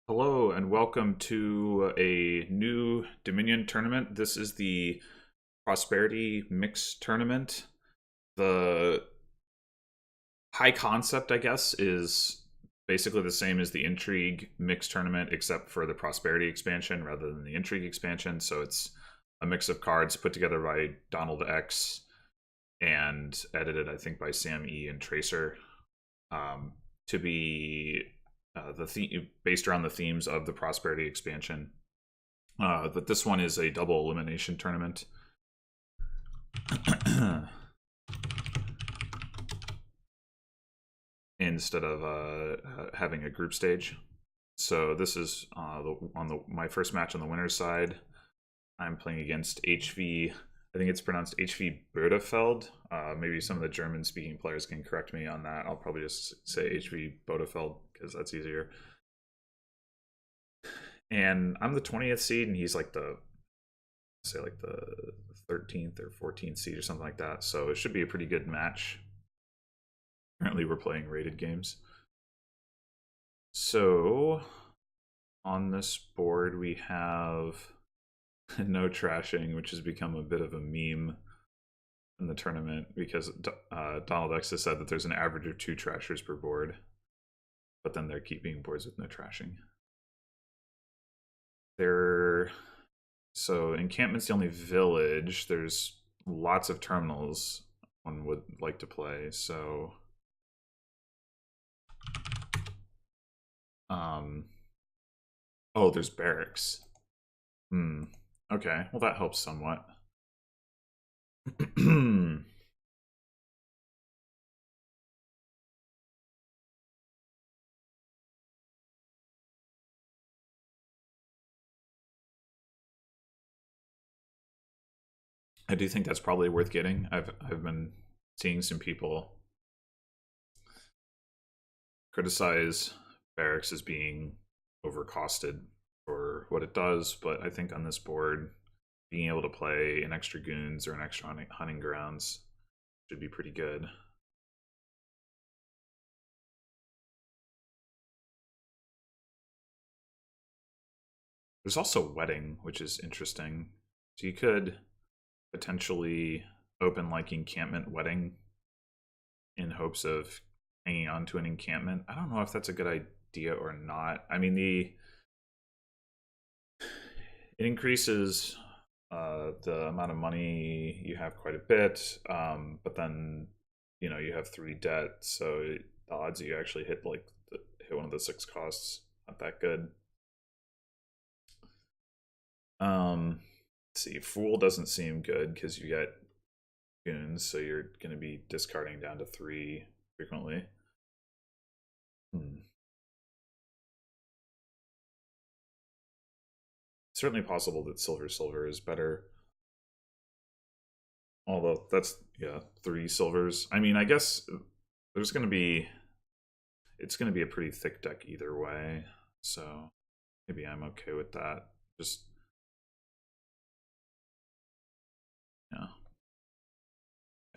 Hello and welcome to a new Dominion tournament. This is the Prosperity Mix Tournament. The high concept, I guess, is basically the same as the Intrigue Mix Tournament, except for the Prosperity expansion rather than the Intrigue expansion. So it's a mix of cards put together by Donald X and edited, I think, by Sam E. and Tracer to be the theme based around the themes of the Prosperity expansion. But this one is a double elimination tournament. Instead of having a group stage. So this is my first match on the winner's side. I'm playing against HV. I think it's pronounced HvBoedefeld. Maybe some of the German-speaking players can correct me on that. I'll probably just say HvBoedefeld because that's easier. And I'm the 20th seed, and he's like the 13th or 14th seed or something like that. So it should be a pretty good match. Currently, we're playing rated games. So on this board, we have no trashing, which has become a bit of a meme in the tournament because Donald X has said that there's an average of 2 trashers per board, but then they're keeping boards with no trashing. So encampment's the only village. There's lots of terminals one would like to play. So oh, there's barracks. Okay, well that helps somewhat. I do think that's probably worth getting. I've been seeing some people criticize barracks as being overcosted for what it does, but I think on this board, being able to play an extra goons or an extra hunting grounds should be pretty good. There's also wedding, which is interesting. So you could potentially open like encampment wedding in hopes of hanging on to an encampment. I don't know if that's a good idea or not. I mean, it increases the amount of money you have quite a bit, but then you have 3 debt, so the odds that you actually hit hit one of the 6 costs not that good. Let's see, Fool doesn't seem good because you get goons, so you're going to be discarding down to 3 frequently. Certainly possible that silver is better. Although that's 3 silvers. I mean, I guess there's going to be it's going to be a pretty thick deck either way, so maybe I'm okay with that. Just yeah.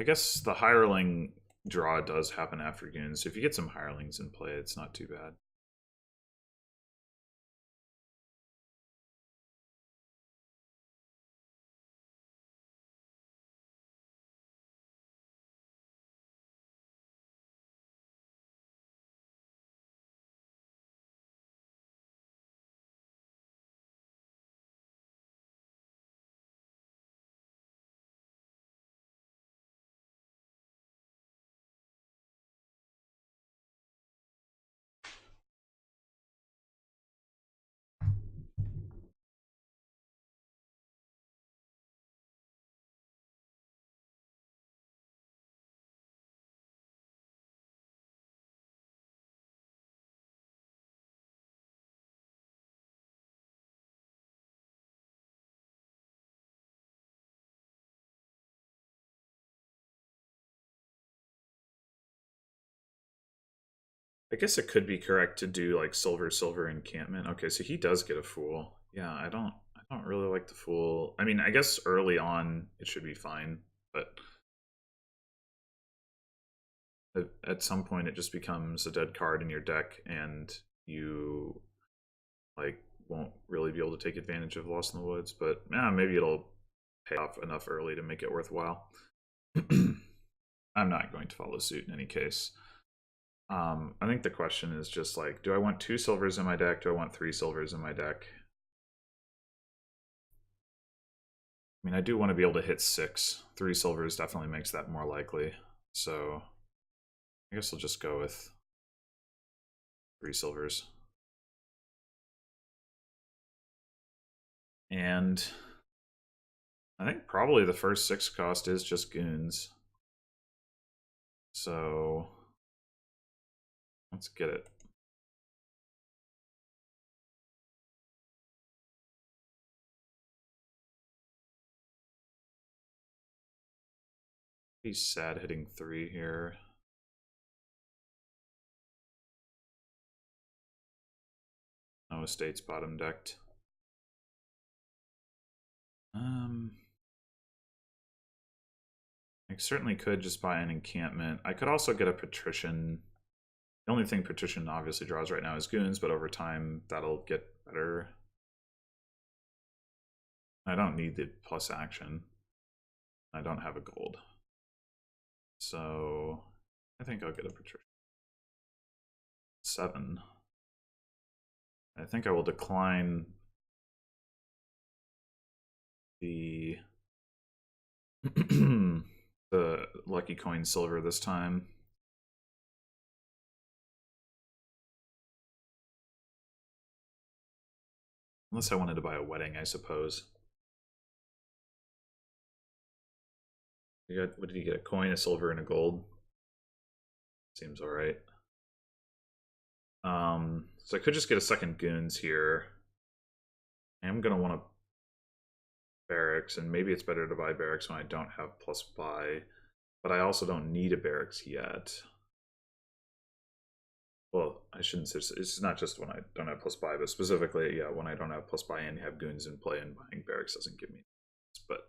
I guess the hireling draw does happen after goons. So if you get some hirelings in play, it's not too bad. I guess it could be correct to do like silver encampment. Okay, so he does get a fool. Yeah, I don't really like the fool. I mean, I guess early on it should be fine, but at some point it just becomes a dead card in your deck, and you like won't really be able to take advantage of Lost in the Woods, but maybe it'll pay off enough early to make it worthwhile. I'm not going to follow suit in any case. I think the question is just like, do I want 2 silvers in my deck? Do I want 3 silvers in my deck? I mean, I do want to be able to hit 6. 3 silvers definitely makes that more likely. So I guess I'll just go with 3 silvers. And I think probably the first 6 cost is just goons. So let's get it. He's sad hitting 3 here. No estates bottom decked. I certainly could just buy an encampment. I could also get a patrician. The only thing patrician obviously draws right now is goons, but over time that'll get better. I don't need the plus action. I don't have a gold. So I think I'll get a patrician. 7. I think I will decline the the lucky coin silver this time. Unless I wanted to buy a wedding, I suppose. What did you get? A coin, a silver, and a gold? Seems alright. So I could just get a second goons here. I'm gonna want to barracks, and maybe it's better to buy barracks when I don't have plus buy, but I also don't need a barracks yet. Well, I shouldn't say it's not just when I don't have plus buy, but specifically, yeah, when I don't have plus buy and have goons in play, and buying barracks doesn't give me this, but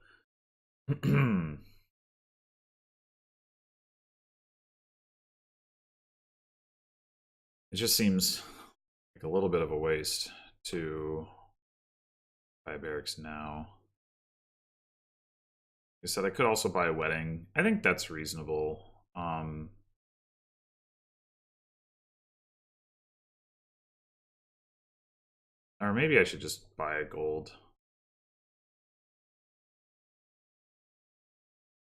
it just seems like a little bit of a waste to buy barracks now. Like I said, I could also buy a wedding. I think that's reasonable. Or maybe I should just buy a gold.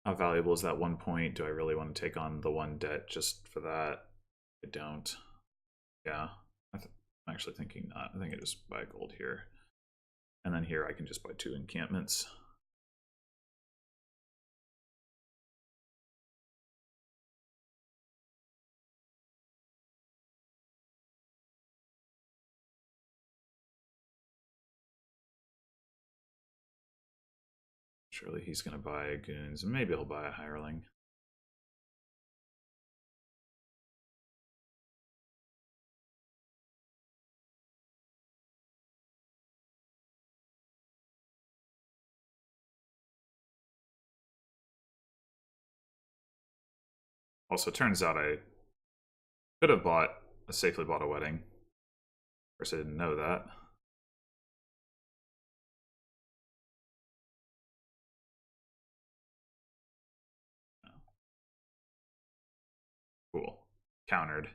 How valuable is that 1 point? Do I really want to take on the 1 debt just for that? I don't. Yeah, I'm actually thinking not. I think I just buy gold here. And then here I can just buy 2 encampments. Surely he's going to buy goons, and maybe he'll buy a hireling. Also, turns out I could have safely bought a wedding. Of course, I didn't know that. Cool. Countered.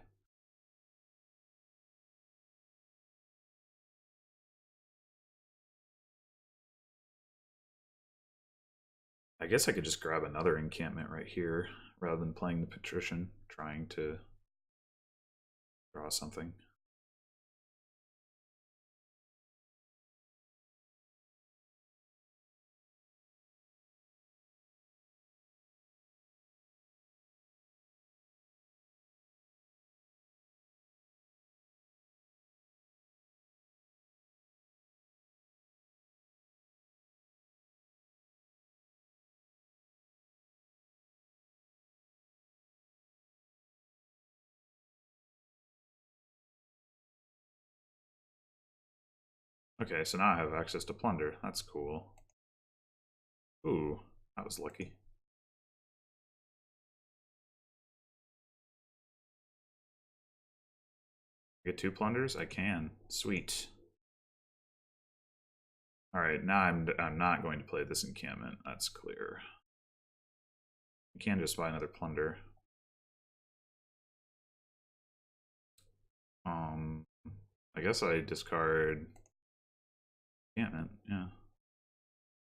I guess I could just grab another encampment right here rather than playing the patrician, trying to draw something. Okay, so now I have access to plunder. That's cool. Ooh, that was lucky. Get 2 plunders? I can. Sweet. All right, now I'm not going to play this encampment. That's clear. You can just buy another plunder. I guess I discard encampment. Yeah. I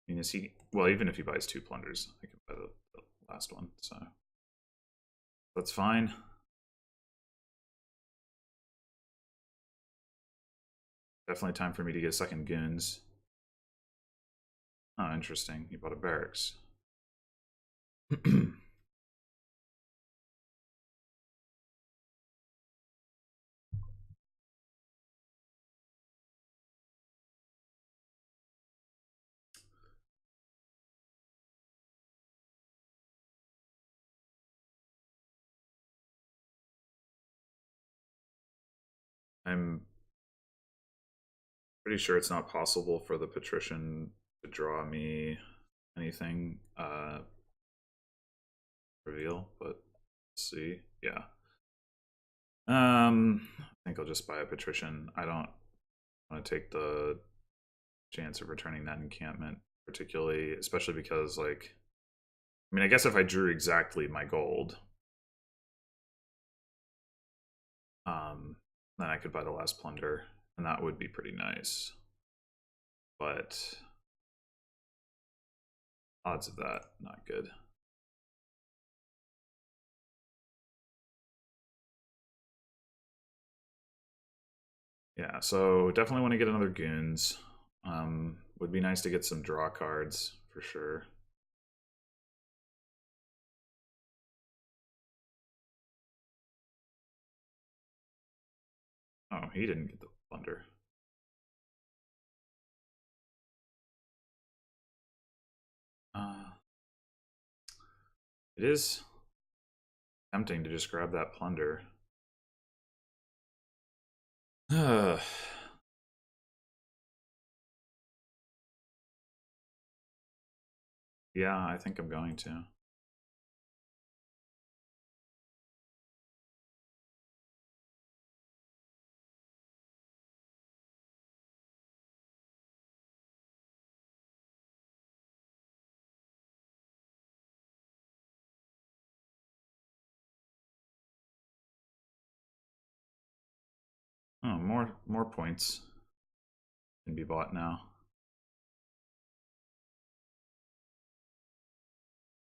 mean, is he? Well, even if he buys 2 plunders, I can buy the last one. So that's fine. Definitely time for me to get second goons. Oh, interesting. He bought a barracks. I'm pretty sure it's not possible for the patrician to draw me anything reveal, but let's see. Yeah. I think I'll just buy a patrician. I don't want to take the chance of returning that encampment, particularly, especially because, like, I mean, I guess if I drew exactly my gold, then I could buy the last plunder, and that would be pretty nice. But odds of that, not good. Yeah, so definitely want to get another goons. Would be nice to get some draw cards for sure. Oh, he didn't get the plunder. It is tempting to just grab that plunder. Yeah, I think I'm going to. Oh, more points can be bought now.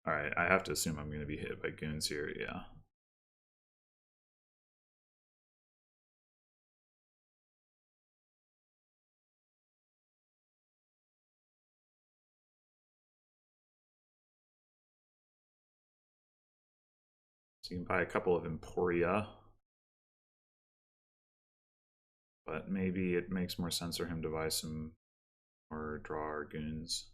All right, I have to assume I'm going to be hit by goons here. Yeah. So you can buy a couple of Emporia, but maybe it makes more sense for him to buy some more draw or goons.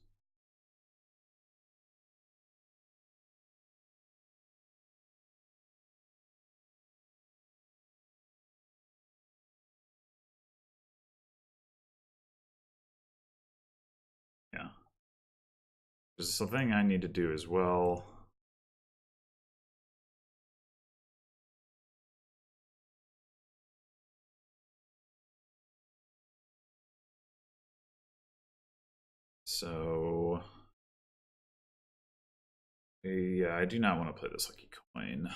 Yeah. There's something I need to do as well. So yeah, I do not want to play this lucky coin.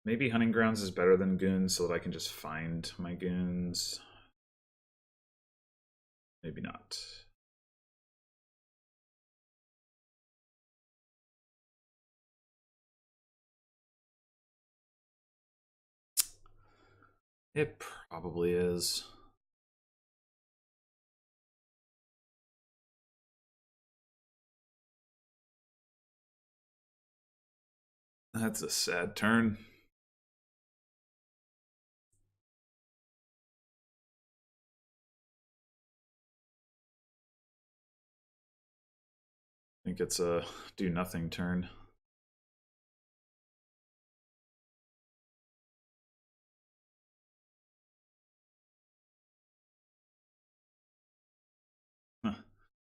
Maybe hunting grounds is better than goons so that I can just find my goons. Maybe not. It probably is. That's a sad turn. I think it's a do nothing turn.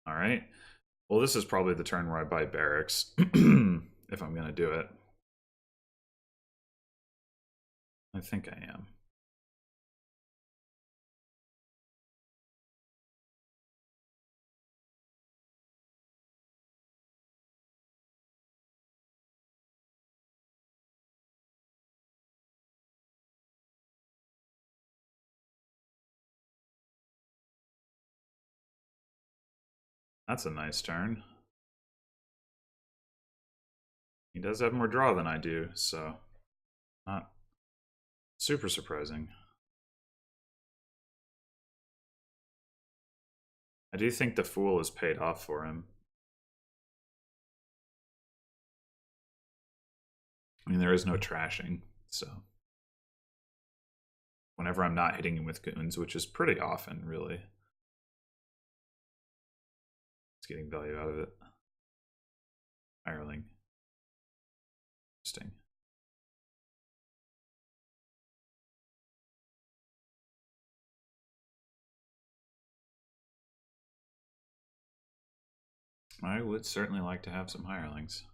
All right. Well, this is probably the turn where I buy barracks, if I'm going to do it. I think I am. That's a nice turn. He does have more draw than I do, so not super surprising. I do think the Fool is paid off for him. I mean, there is no trashing, so whenever I'm not hitting him with goons, which is pretty often, really, it's getting value out of it. Hireling. Interesting. I would certainly like to have some hirelings.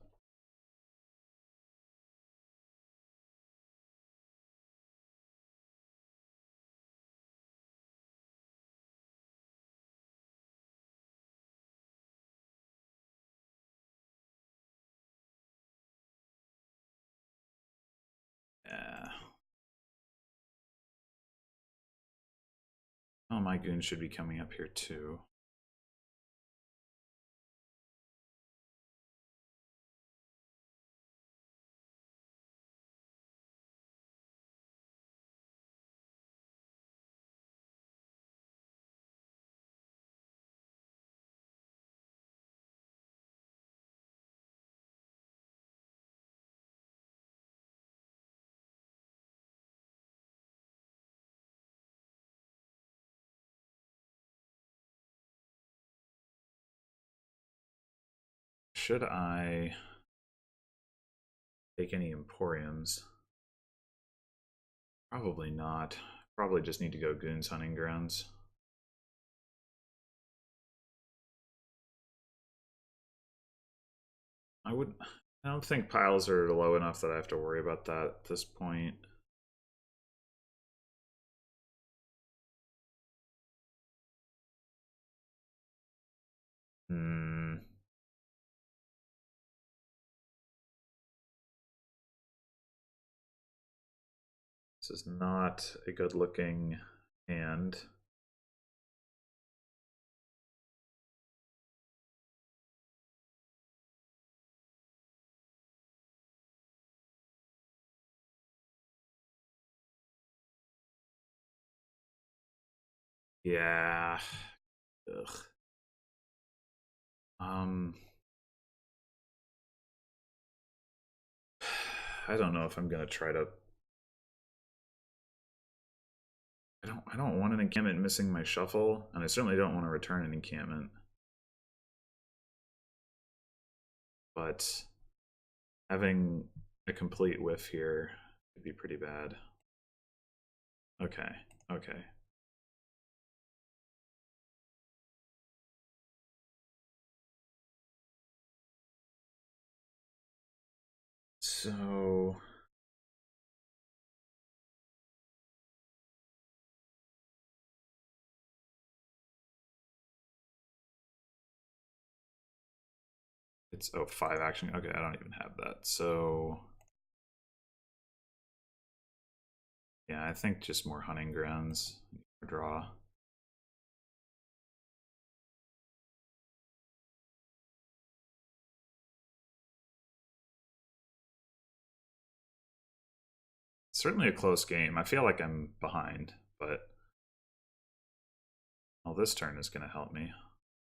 Yeah. Oh, my goons should be coming up here too. Should I take any Emporiums? Probably not. Probably just need to go Goons Hunting Grounds. I don't think piles are low enough that I have to worry about that at this point. Hmm. This is not a good looking hand. Yeah. Ugh. I don't know if I'm gonna try to. I don't want an encampment missing my shuffle, and I certainly don't want to return an encampment. But having a complete whiff here would be pretty bad. Okay, okay. So it's 5 action. Okay, I don't even have that. So yeah, I think just more hunting grounds. Draw. Certainly a close game. I feel like I'm behind, but well, this turn is going to help me.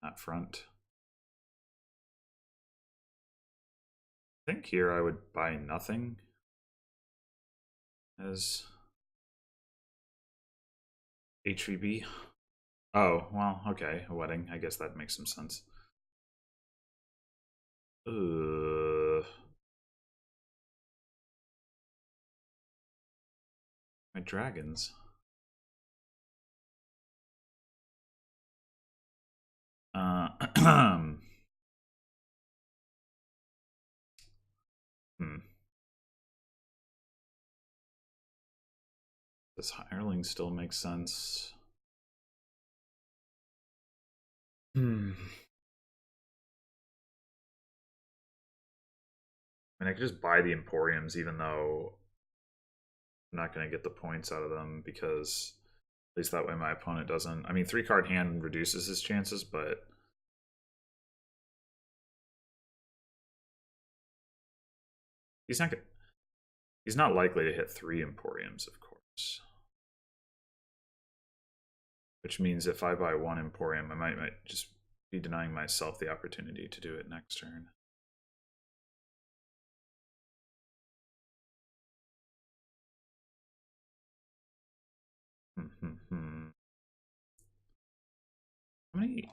That front. I think here I would buy nothing as HvB. Oh, well, okay, a wedding. I guess that makes some sense. My dragons. This hireling still makes sense. Hmm. I mean, I could just buy the Emporiums, even though I'm not going to get the points out of them, because at least that way my opponent doesn't. I mean, 3-card hand reduces his chances, but he's not likely to hit 3 Emporiums, of course. Which means if I buy 1 Emporium, I might just be denying myself the opportunity to do it next turn. How many?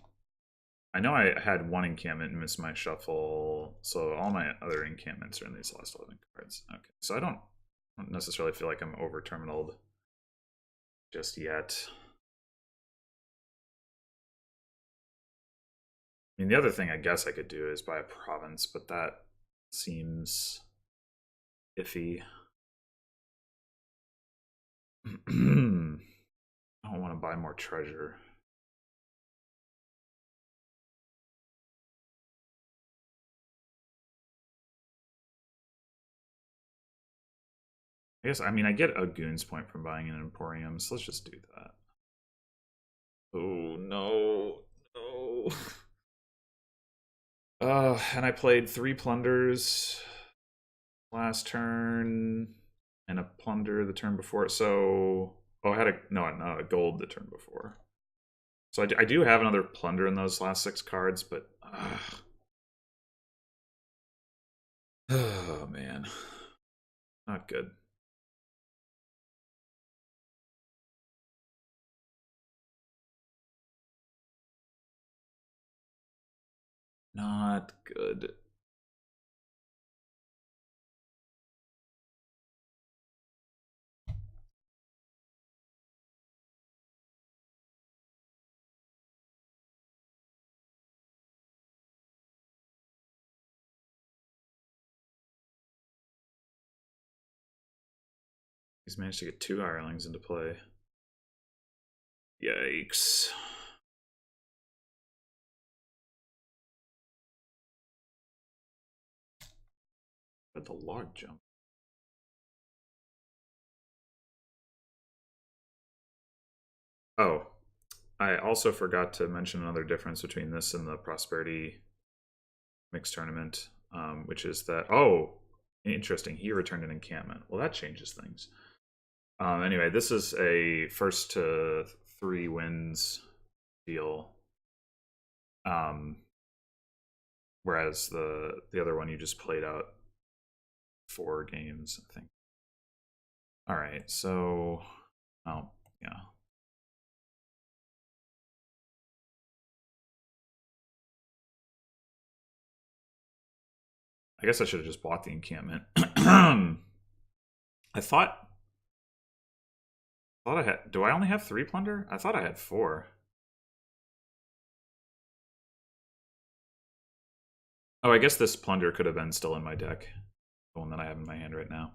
I know I had 1 encampment and missed my shuffle, so all my other encampments are in these last 11 cards. Okay, so I don't necessarily feel like I'm over terminaled just yet. I mean, the other thing I guess I could do is buy a province, but that seems iffy. I don't want to buy more treasure. I guess, I mean, I get a goons point from buying an Emporium, so let's just do that. Oh, no. No. And I played 3 plunders last turn and a plunder the turn before. So, oh, I had a gold the turn before. So I do have another plunder in those last 6 cards, but oh man, not good. Not good. He's managed to get 2 hirelings into play. Yikes. But the log jump. Oh, I also forgot to mention another difference between this and the Prosperity Mixed Tournament, which is that, oh, interesting, he returned an encampment. Well, that changes things. Anyway, this is a first to 3 wins deal. Whereas the other one you just played out 4 games, I think. All right, so, oh, yeah. I guess I should have just bought the encampment. I thought I had. Do I only have 3 plunder? I thought I had 4. Oh, I guess this plunder could have been still in my deck. The one that I have in my hand right now.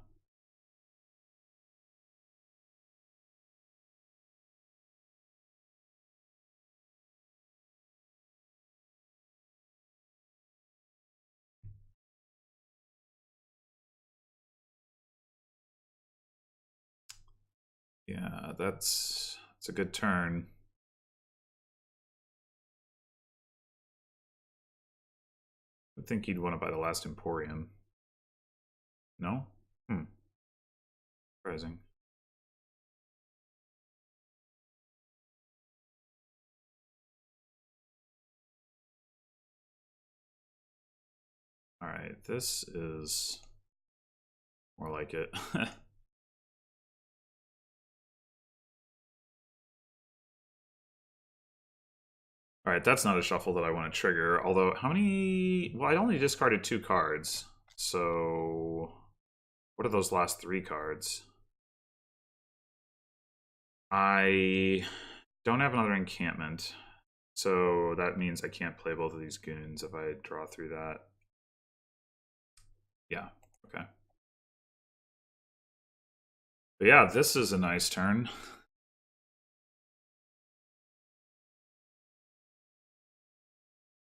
Yeah, that's a good turn. I think you'd want to buy the last Emporium. No? Surprising. Alright, this is more like it. Alright, that's not a shuffle that I want to trigger. Although, how many... Well, I only discarded 2 cards. So... What are those last 3 cards? I don't have another encampment. So that means I can't play both of these goons if I draw through that. Yeah, okay. But yeah, this is a nice turn.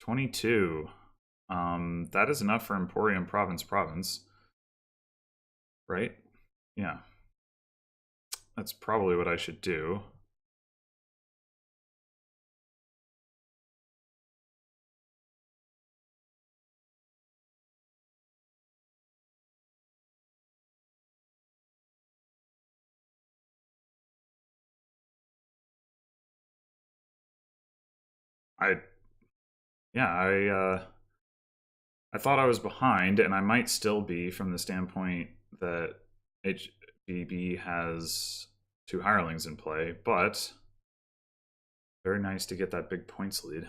22. That is enough for Emporium Province, right? Yeah. That's probably what I should do. I yeah, I thought I was behind, and I might still be from the standpoint that HvB has two hirelings in play, but very nice to get that big points lead.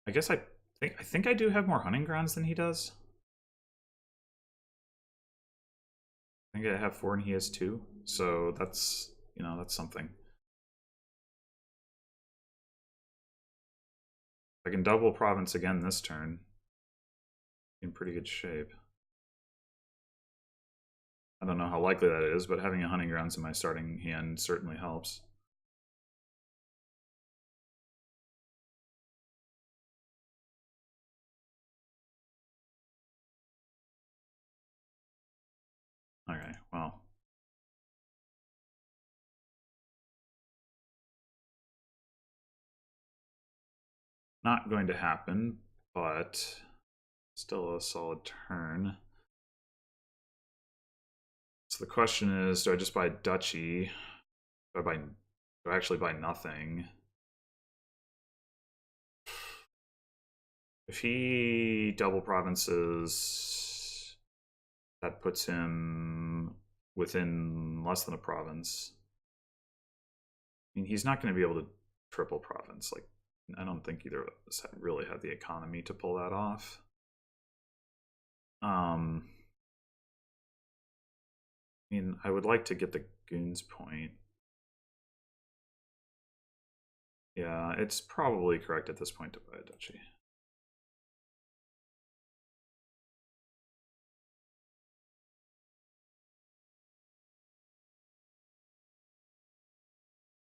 I guess I think I do have more hunting grounds than he does. I think I have 4 and he has 2, so that's, you know, that's something. I can double province again this turn. In pretty good shape. I don't know how likely that is, but having a hunting grounds in my starting hand certainly helps. Okay, well. Not going to happen, but still a solid turn. So the question is, do I just buy Duchy? Do I actually buy nothing? If he double provinces, that puts him within less than a province. I mean, he's not going to be able to triple province. Like, I don't think either of us really have the economy to pull that off. I mean, I would like to get the goons point. Yeah, it's probably correct at this point to buy a duchy.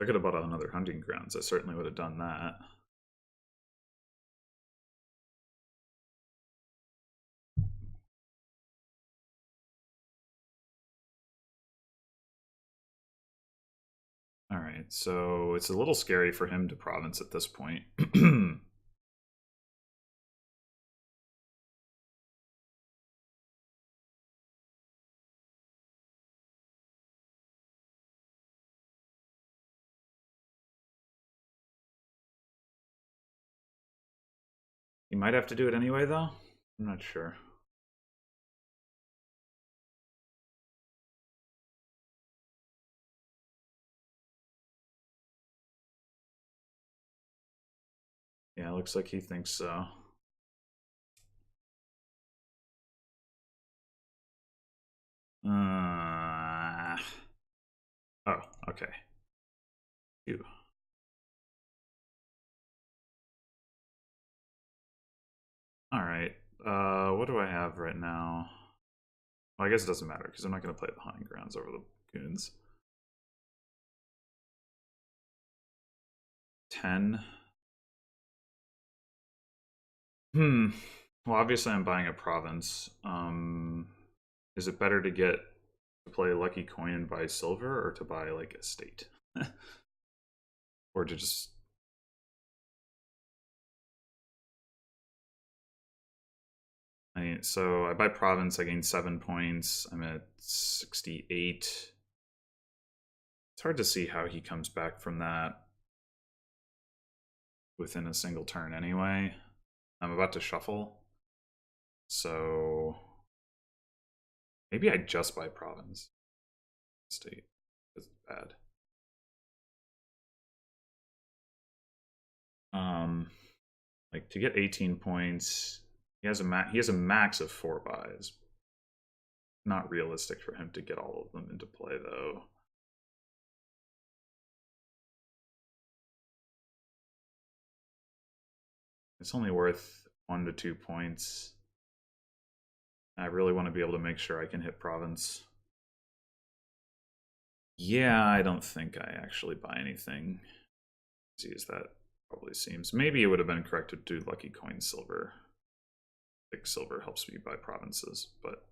I could have bought another hunting grounds. I certainly would have done that. All right, so it's a little scary for him to province at this point. He might have to do it anyway, though. I'm not sure. Yeah, looks like he thinks so. Oh, okay. Phew. All right. What do I have right now? Well, I guess it doesn't matter because I'm not going to play the hunting grounds over the goons. 10. Hmm. Well, obviously I'm buying a province. Is it better to play Lucky Coin and buy silver, or to buy like a state? Or to just... I mean, so I buy province, I gain 7 points. I'm at 68. It's hard to see how he comes back from that within a single turn anyway. I'm about to shuffle. So maybe I just buy province. State is bad. Like to get 18 points, he has a max of 4 buys. Not realistic for him to get all of them into play though. It's only worth 1 to 2 points. I really want to be able to make sure I can hit province. Yeah, I don't think I actually buy anything. Easy as that probably seems. Maybe it would have been correct to do lucky coin silver. I think silver helps me buy provinces, but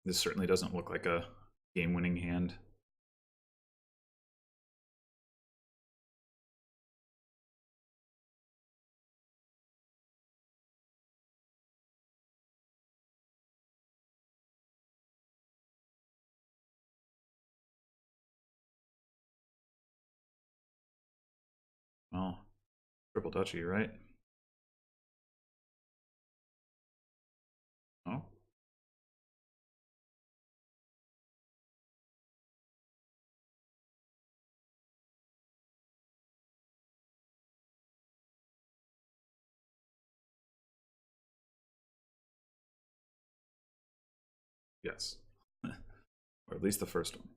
this certainly doesn't look like a game-winning hand. Well, triple duchy, right? Oh. Yes. Or at least the first one.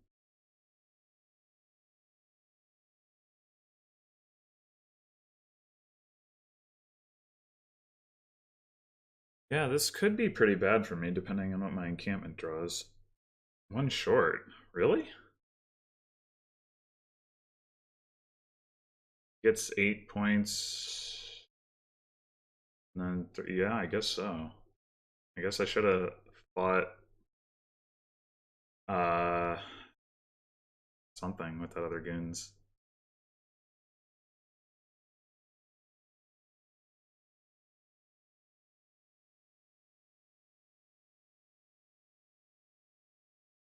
Yeah, this could be pretty bad for me depending on what my encampment draws. One short? Really? Gets 8 points. And then, yeah, I guess so. I guess I should have fought uh, something with that other goons.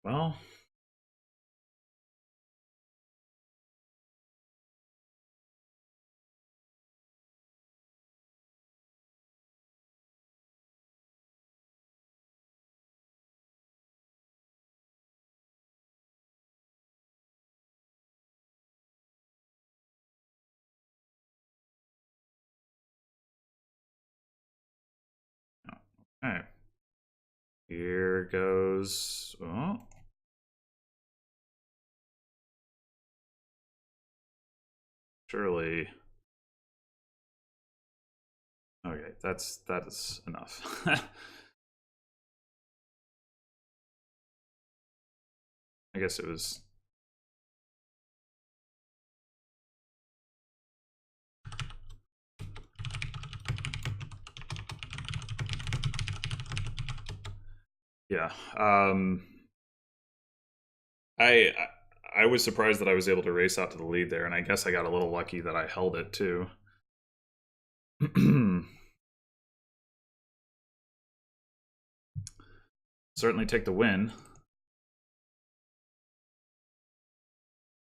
Well, all right. Here goes. Oh. Surely. Okay, that is enough. I guess it was. Yeah. I I was surprised that I was able to race out to the lead there, and I guess I got a little lucky that I held it too. Certainly take the win,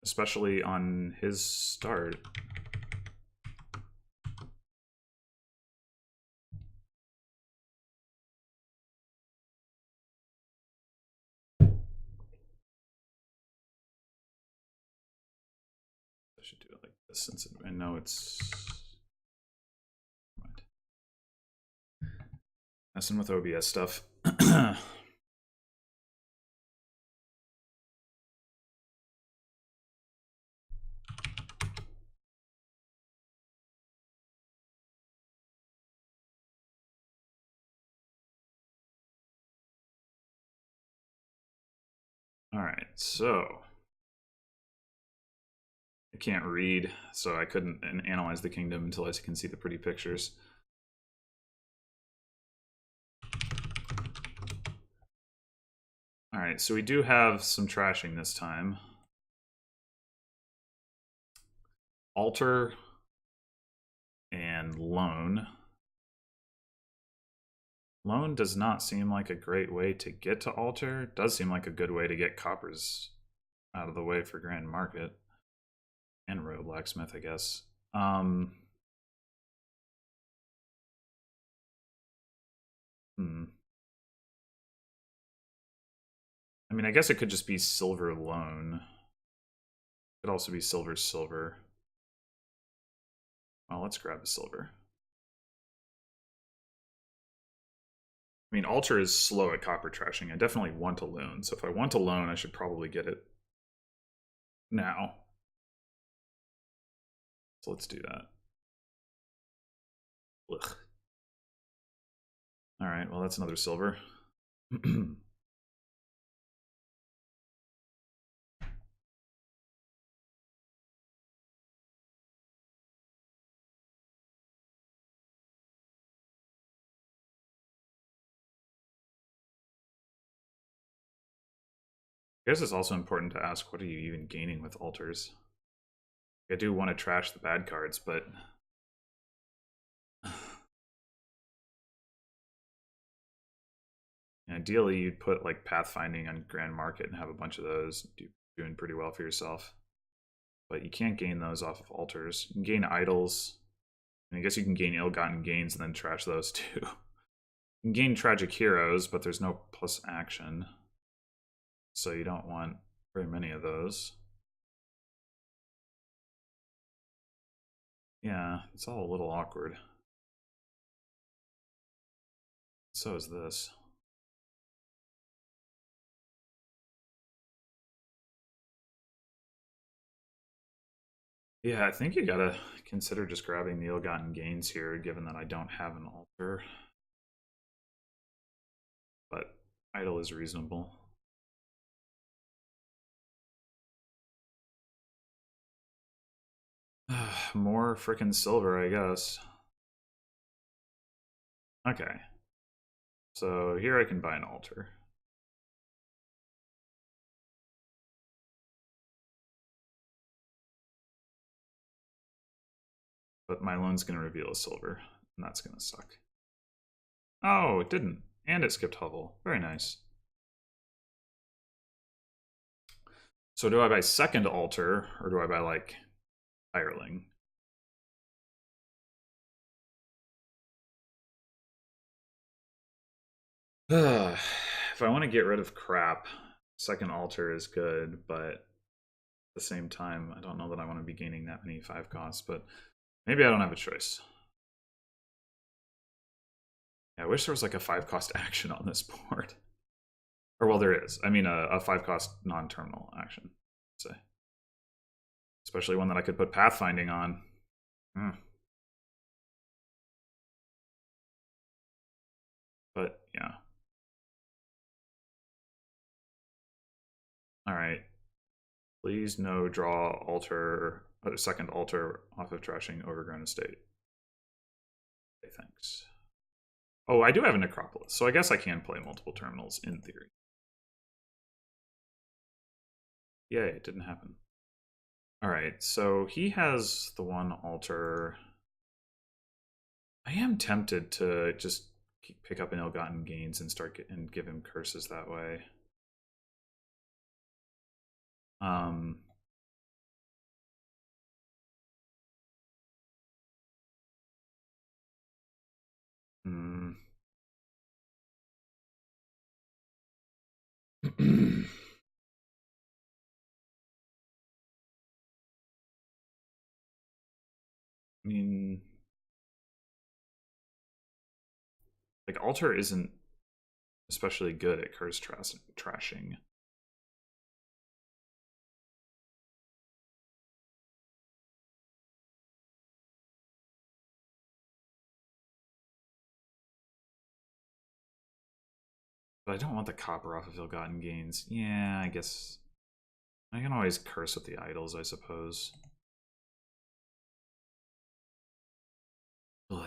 especially on his start. I should do it like this since I know it's messing with OBS stuff. All right, so I can't read, so I couldn't analyze the kingdom until I can see the pretty pictures. All right, so we do have some trashing this time. Altar and loan. Loan does not seem like a great way to get to altar. It does seem like a good way to get coppers out of the way for Grand Market. And Royal Blacksmith, I guess. Hmm. I mean, I guess it could just be silver alone. It could also be silver silver. Well, let's grab the silver. I mean, altar is slow at copper trashing. I definitely want a loan, so if I want a loan, I should probably get it now. So let's do that. Ugh. All right, well, that's another silver. I guess it's also important to ask, what are you even gaining with altars? I do want to trash the bad cards, but ideally you'd put like pathfinding on Grand Market and have a bunch of those doing pretty well for yourself. But you can't gain those off of altars. You can gain idols. And I guess you can gain ill-gotten gains and then trash those too. You can gain tragic heroes, but there's no plus action. So you don't want very many of those. Yeah, it's all a little awkward. So is this. Yeah, I think you gotta consider just grabbing the ill-gotten gains here, given that I don't have an altar. But idle is reasonable. More frickin' silver, I guess. Okay. So here I can buy an altar. But my loan's gonna reveal a silver, and that's gonna suck. Oh, it didn't. And it skipped hovel. Very nice. So do I buy second altar, or do I buy, like, hireling? If I want to get rid of crap, second altar is good, but at the same time, I don't know that I want to be gaining that many 5 costs, but maybe I don't have a choice. Yeah, I wish there was like a 5 cost action on this board. Or, well, there is. I mean, a 5 cost non-terminal action, say. Especially one that I could put pathfinding on. But, yeah. Alright. Please no draw altar, second altar off of trashing Overgrown Estate. Okay, thanks. Oh, I do have a Necropolis, so I guess I can play multiple terminals in theory. Yay, it didn't happen. Alright, so he has the one altar. I am tempted to just pick up an ill-gotten gains and and give him curses that way. Hmm. I mean, like, altar isn't especially good at curse trashing. But I don't want the copper off of ill-gotten gains. Yeah, I guess I can always curse with the idols, I suppose. Blech.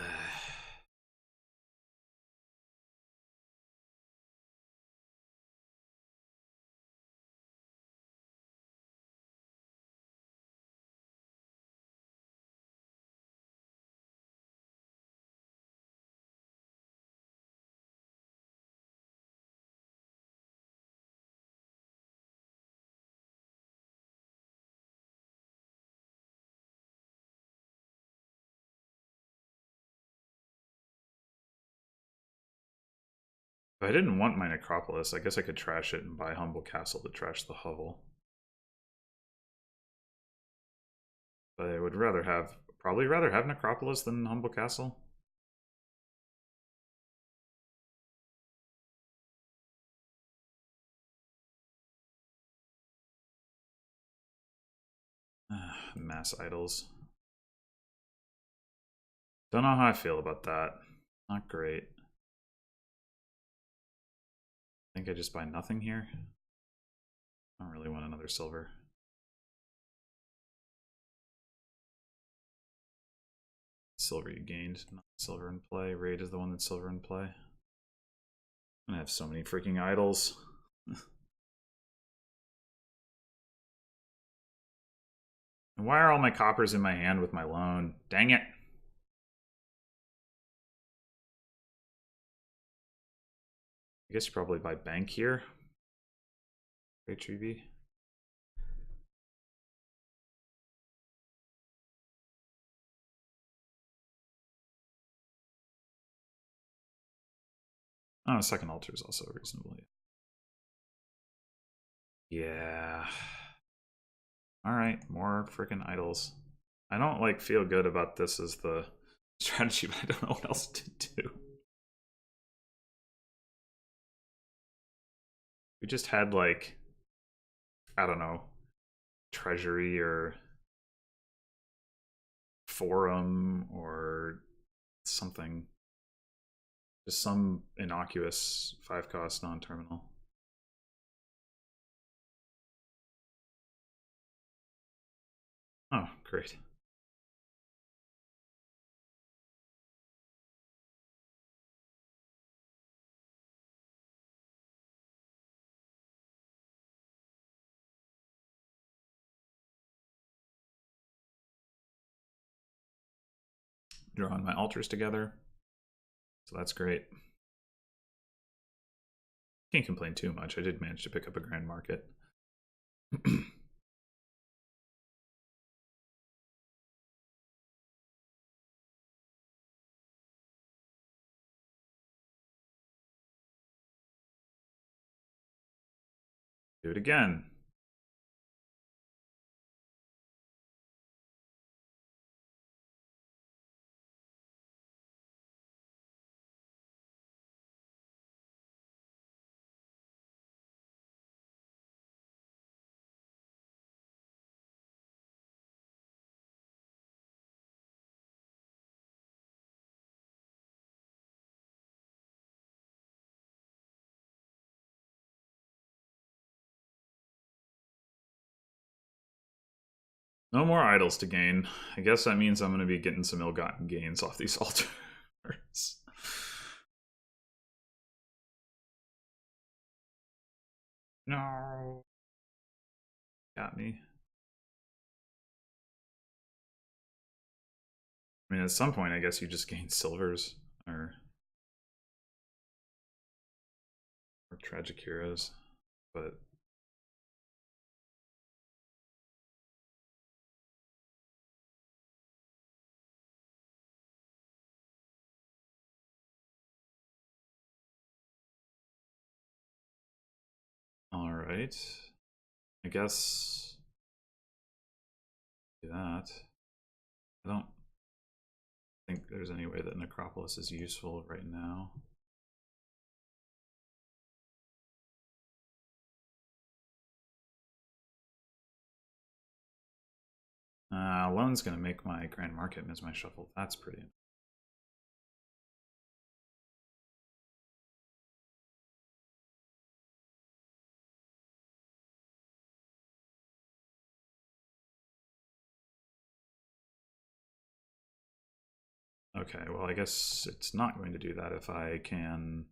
If I didn't want my necropolis, I guess I could trash it and buy Humble Castle to trash the hovel. But I would probably rather have necropolis than Humble Castle. Mass idols. Don't know how I feel about that. Not great. I think I just buy nothing here. I don't really want another silver. Silver you gained, not silver in play. Raid is the one that's silver in play. I'm gonna have so many freaking idols. And why are all my coppers in my hand with my loan? Dang it. I guess you probably buy bank here. HvB. Oh, second altar is also reasonable. Yeah. Alright, more freaking idols. I don't like feel good about this as the strategy, but I don't know what else to do. We just had like, I don't know, treasury or forum or something. Just some innocuous 5-cost non-terminal. Oh, great. Drawing my altars together. So that's great. Can't complain too much. I did manage to pick up a grand market. Do it again. No more idols to gain. I guess that means I'm going to be getting some ill-gotten gains off these altars. No. Got me. I mean, at some point, I guess you just gain silvers or tragic heroes, but all right. I guess do that. I don't think there's any way that Necropolis is useful right now. Loan's gonna make my Grand Market miss my shuffle. That's pretty. Okay, well, I guess it's not going to do that if I can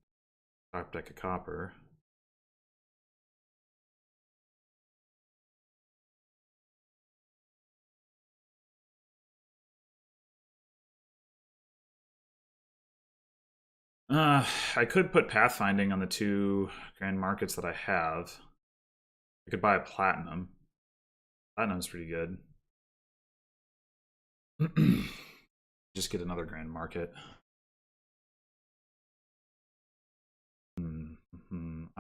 top deck a copper. I could put pathfinding on the 2 grand markets that I have. I could buy a platinum. Platinum's pretty good. Just get another grand market.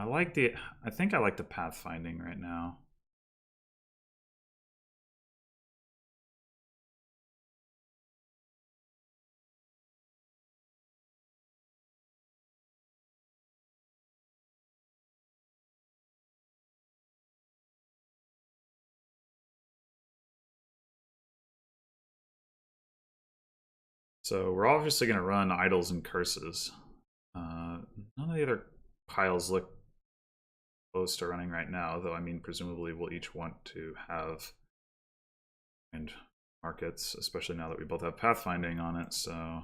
I think I like the pathfinding right now. So we're obviously going to run idols and curses. None of the other piles look close to running right now, though I mean presumably we'll each want to have and markets, especially now that we both have pathfinding on it, so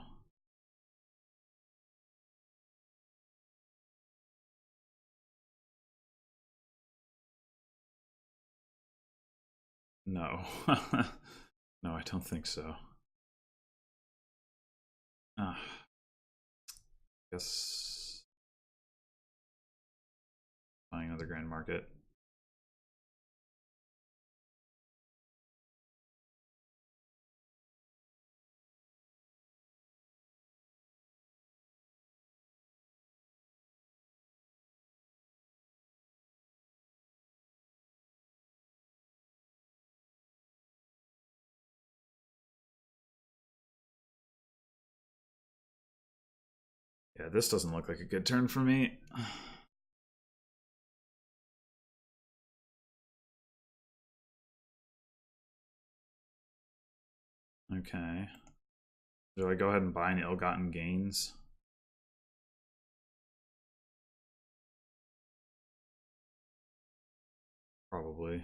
no. No, I don't think so. Guess buying another grand market. Yeah, this doesn't look like a good turn for me. Okay. Do I go ahead and buy an ill-gotten gains? Probably.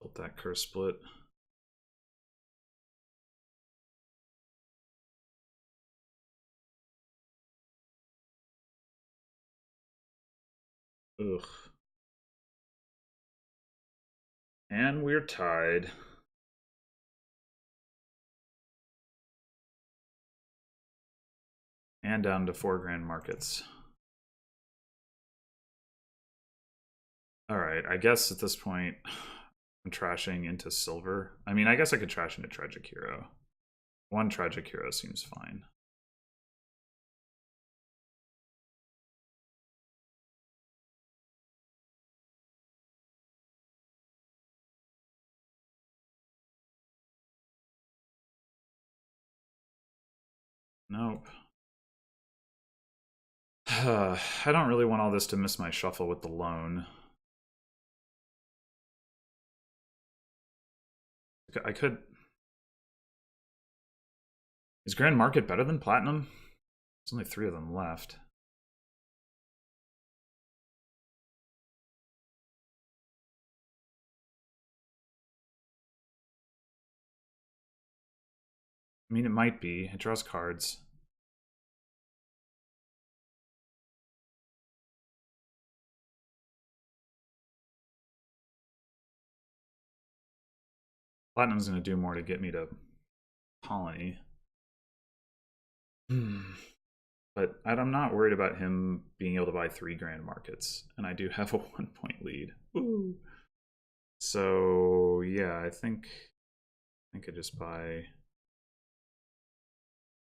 Built that curse split. Ugh. And we're tied. And down to 4 grand markets. Alright, I guess at this point I'm trashing into silver. I mean, I guess I could trash into Tragic Hero. 1 Tragic Hero seems fine. Nope. I don't really want all this to miss my shuffle with the loan. I could... Is Grand Market better than Platinum? There's only 3 of them left. I mean, it might be. It draws cards. Platinum's going to do more to get me to Colony. But I'm not worried about him being able to buy 3 grand markets. And I do have a 1-point lead. Ooh. So, yeah, I think I just buy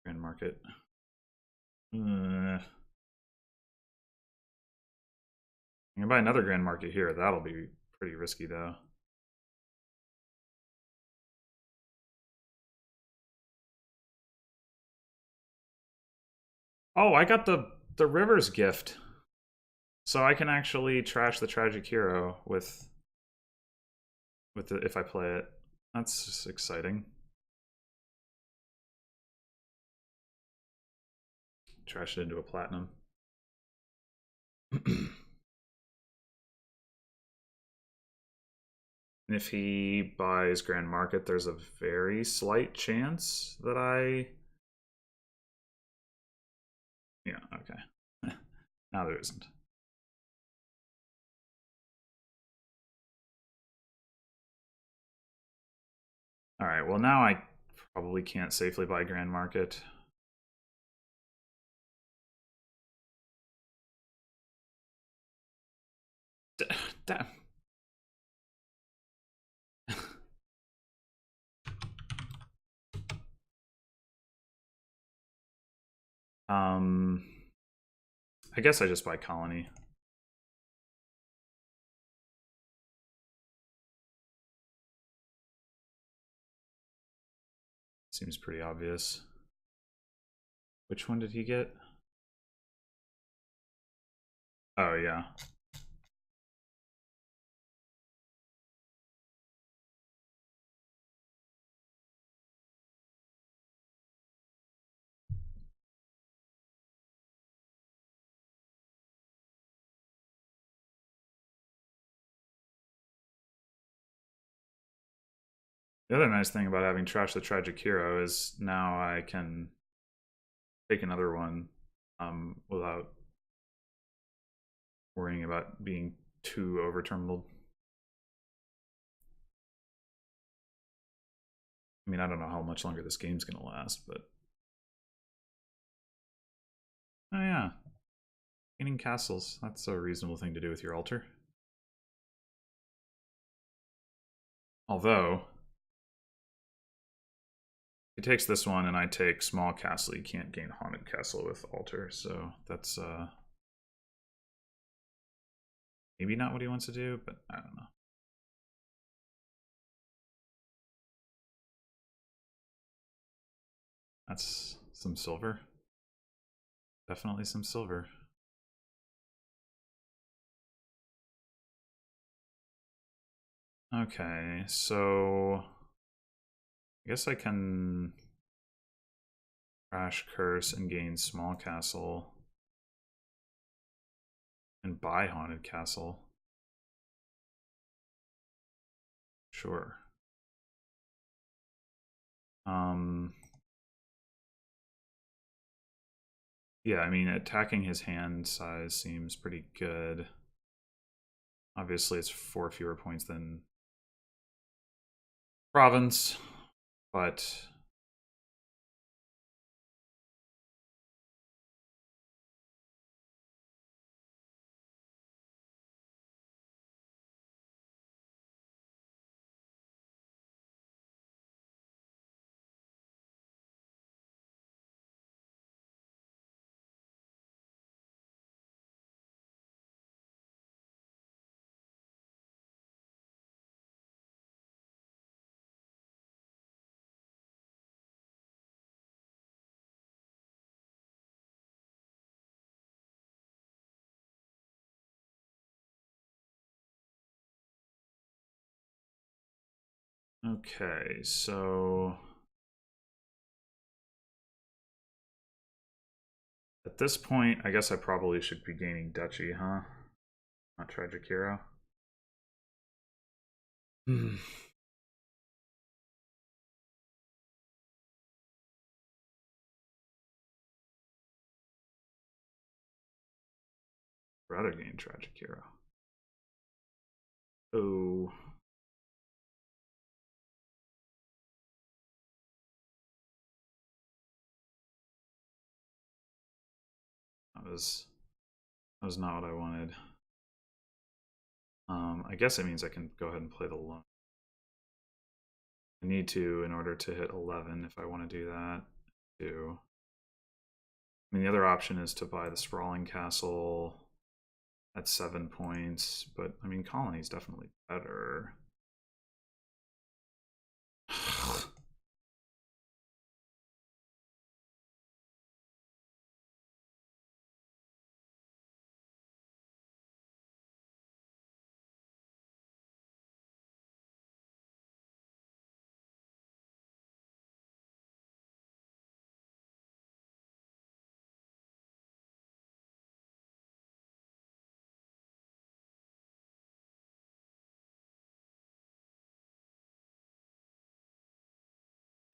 grand market. I'm gonna buy another grand market here. That'll be pretty risky, though. Oh, I got the Rivers gift. So I can actually trash the Tragic Hero with if I play it. That's just exciting. Trash it into a platinum. And if he buys Grand Market, there's a very slight chance that I... Yeah, okay. Now there isn't. Alright, well now I probably can't safely buy Grand Market. Damn. I guess I just buy colony. Seems pretty obvious. Which one did he get? Oh, yeah. The other nice thing about having Trash the Tragic Hero is now I can take another one without worrying about being too over-terminaled. I mean, I don't know how much longer this game's going to last, but... Oh yeah. Gaining castles. That's a reasonable thing to do with your altar. Although... he takes this one and I take small castle. You can't gain haunted castle with altar, so that's maybe not what he wants to do, but I don't know. That's some silver. Definitely some silver. Okay, so I guess I can Crash Curse and gain small castle and buy haunted castle. Sure. Yeah, I mean, attacking his hand size seems pretty good. Obviously, it's 4 fewer points than Province, but okay, so at this point, I guess I probably should be gaining Duchy, huh? Not Tragic Hero. Rather gain Tragic Hero. Oh. That was not what I wanted. I guess it means I can go ahead and play the loan. I need to in order to hit 11 if I want to do that. Too. I mean, the other option is to buy the Sprawling Castle at 7 points, but I mean, Colony is definitely better.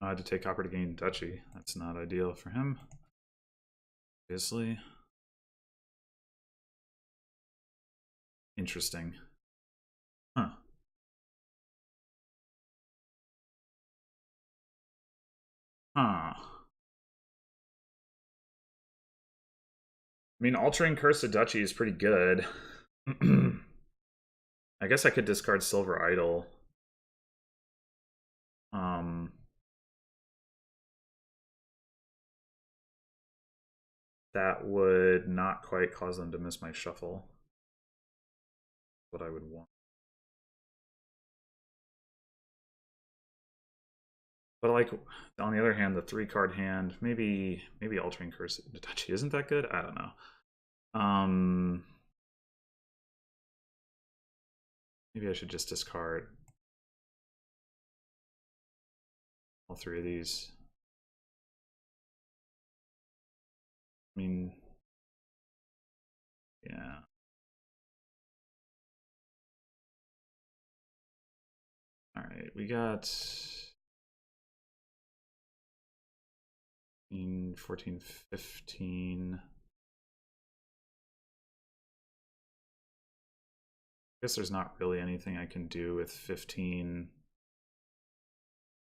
I had to take Copper to gain Duchy. That's not ideal for him, obviously. Interesting. Huh. Huh. I mean, altering Curse to Duchy is pretty good. I guess I could discard Silver Idol. Um, that would not quite cause them to miss my shuffle. What I would want. But like on the other hand, the 3-card hand, maybe altering curse Itachi isn't that good? I don't know. Maybe I should just discard all 3 of these. I mean, yeah. All right, we got 14, 15. I guess there's not really anything I can do with 15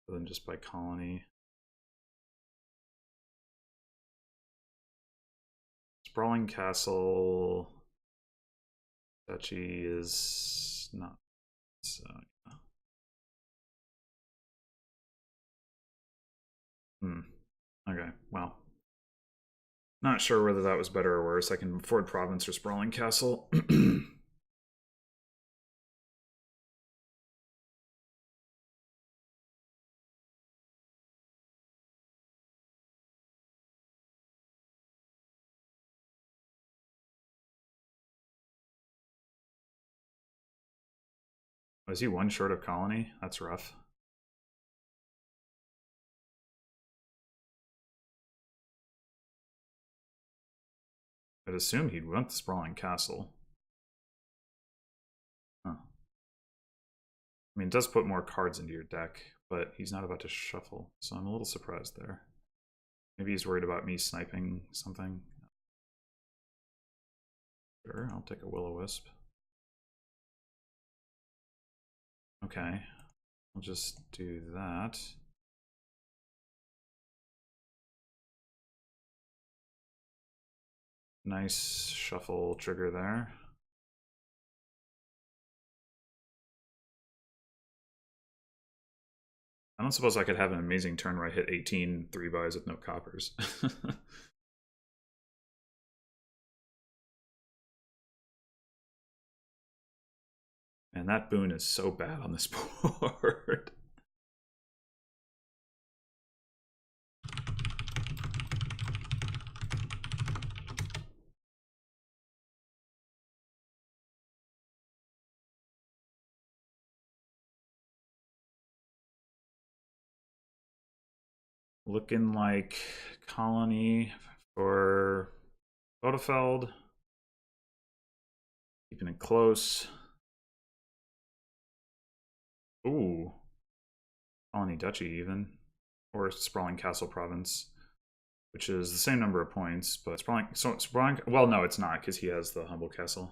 other than just by colony. Sprawling Castle Duchy is not so. Okay, well. Not sure whether that was better or worse. I can afford Province or Sprawling Castle. Was he 1 short of colony? That's rough. I'd assume he'd want the Sprawling Castle. Huh. I mean, it does put more cards into your deck, but he's not about to shuffle, so I'm a little surprised there. Maybe he's worried about me sniping something. Sure, I'll take a Will-O-Wisp. Okay, I'll just do that. Nice shuffle trigger there. I don't suppose I could have an amazing turn where I hit 18 3-buys with no coppers. And that boon is so bad on this board. Looking like colony for HvBoedefeld. Keeping it close. Ooh. Colony Duchy even. Or Sprawling Castle Province. Which is the same number of points, but Sprawling, well, no, it's not, because he has the Humble Castle.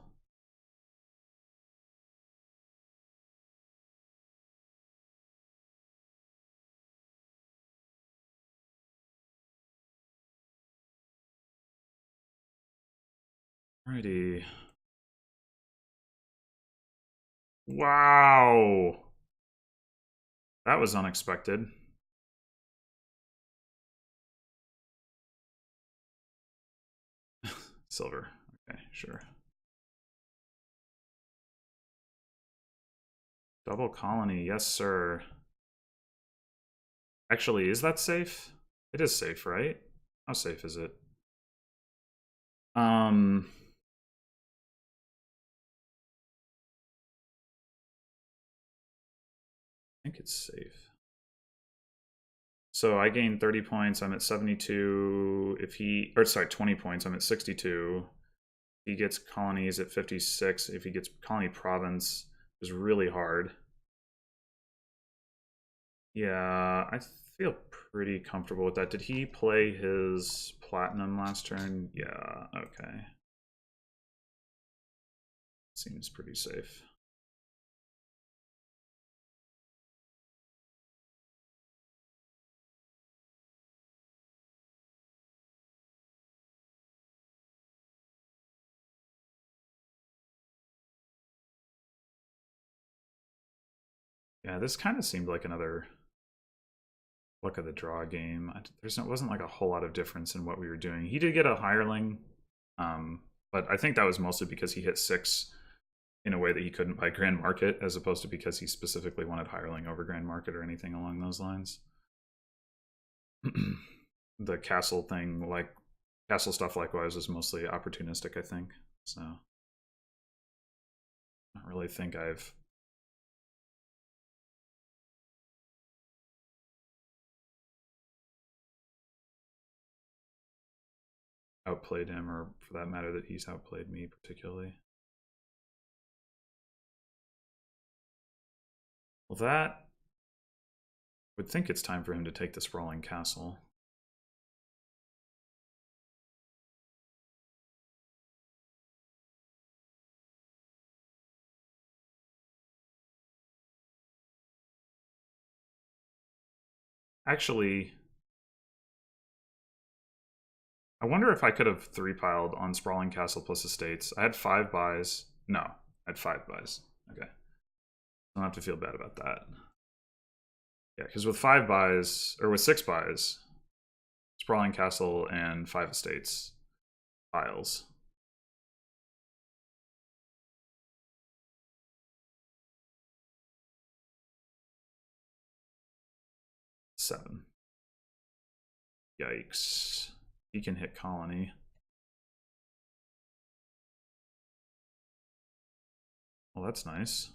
Alrighty. Wow. That was unexpected. Silver. Okay, sure. Double colony, yes, sir. Actually, is that safe? It is safe, right? How safe is it? I think it's safe. So I gain 30 points. I'm at 72. If he, or sorry, 20 points. I'm at 62. He gets colonies at 56. If he gets colony province, is really hard. Yeah, I feel pretty comfortable with that. Did he play his platinum last turn? Yeah, okay. Seems pretty safe. Yeah, this kind of seemed like another Luck of the draw game. There wasn't like a whole lot of difference in what we were doing. He did get a hireling, but I think that was mostly because he hit 6 in a way that he couldn't buy Grand Market, as opposed to because he specifically wanted hireling over Grand Market or anything along those lines. The castle thing, like castle stuff, likewise, was mostly opportunistic, I think. So I don't really think I've outplayed him, or for that matter, that he's outplayed me particularly. Well, that I would think it's time for him to take the sprawling castle. Actually, I wonder if I could have 3-piled on sprawling castle plus estates. I had 5 buys. No, I had 5 buys. Okay. I don't have to feel bad about that. Yeah, because with 5 buys, or with 6 buys, sprawling castle and 5 estates piles. Seven. Yikes. He can hit colony. Well, that's nice.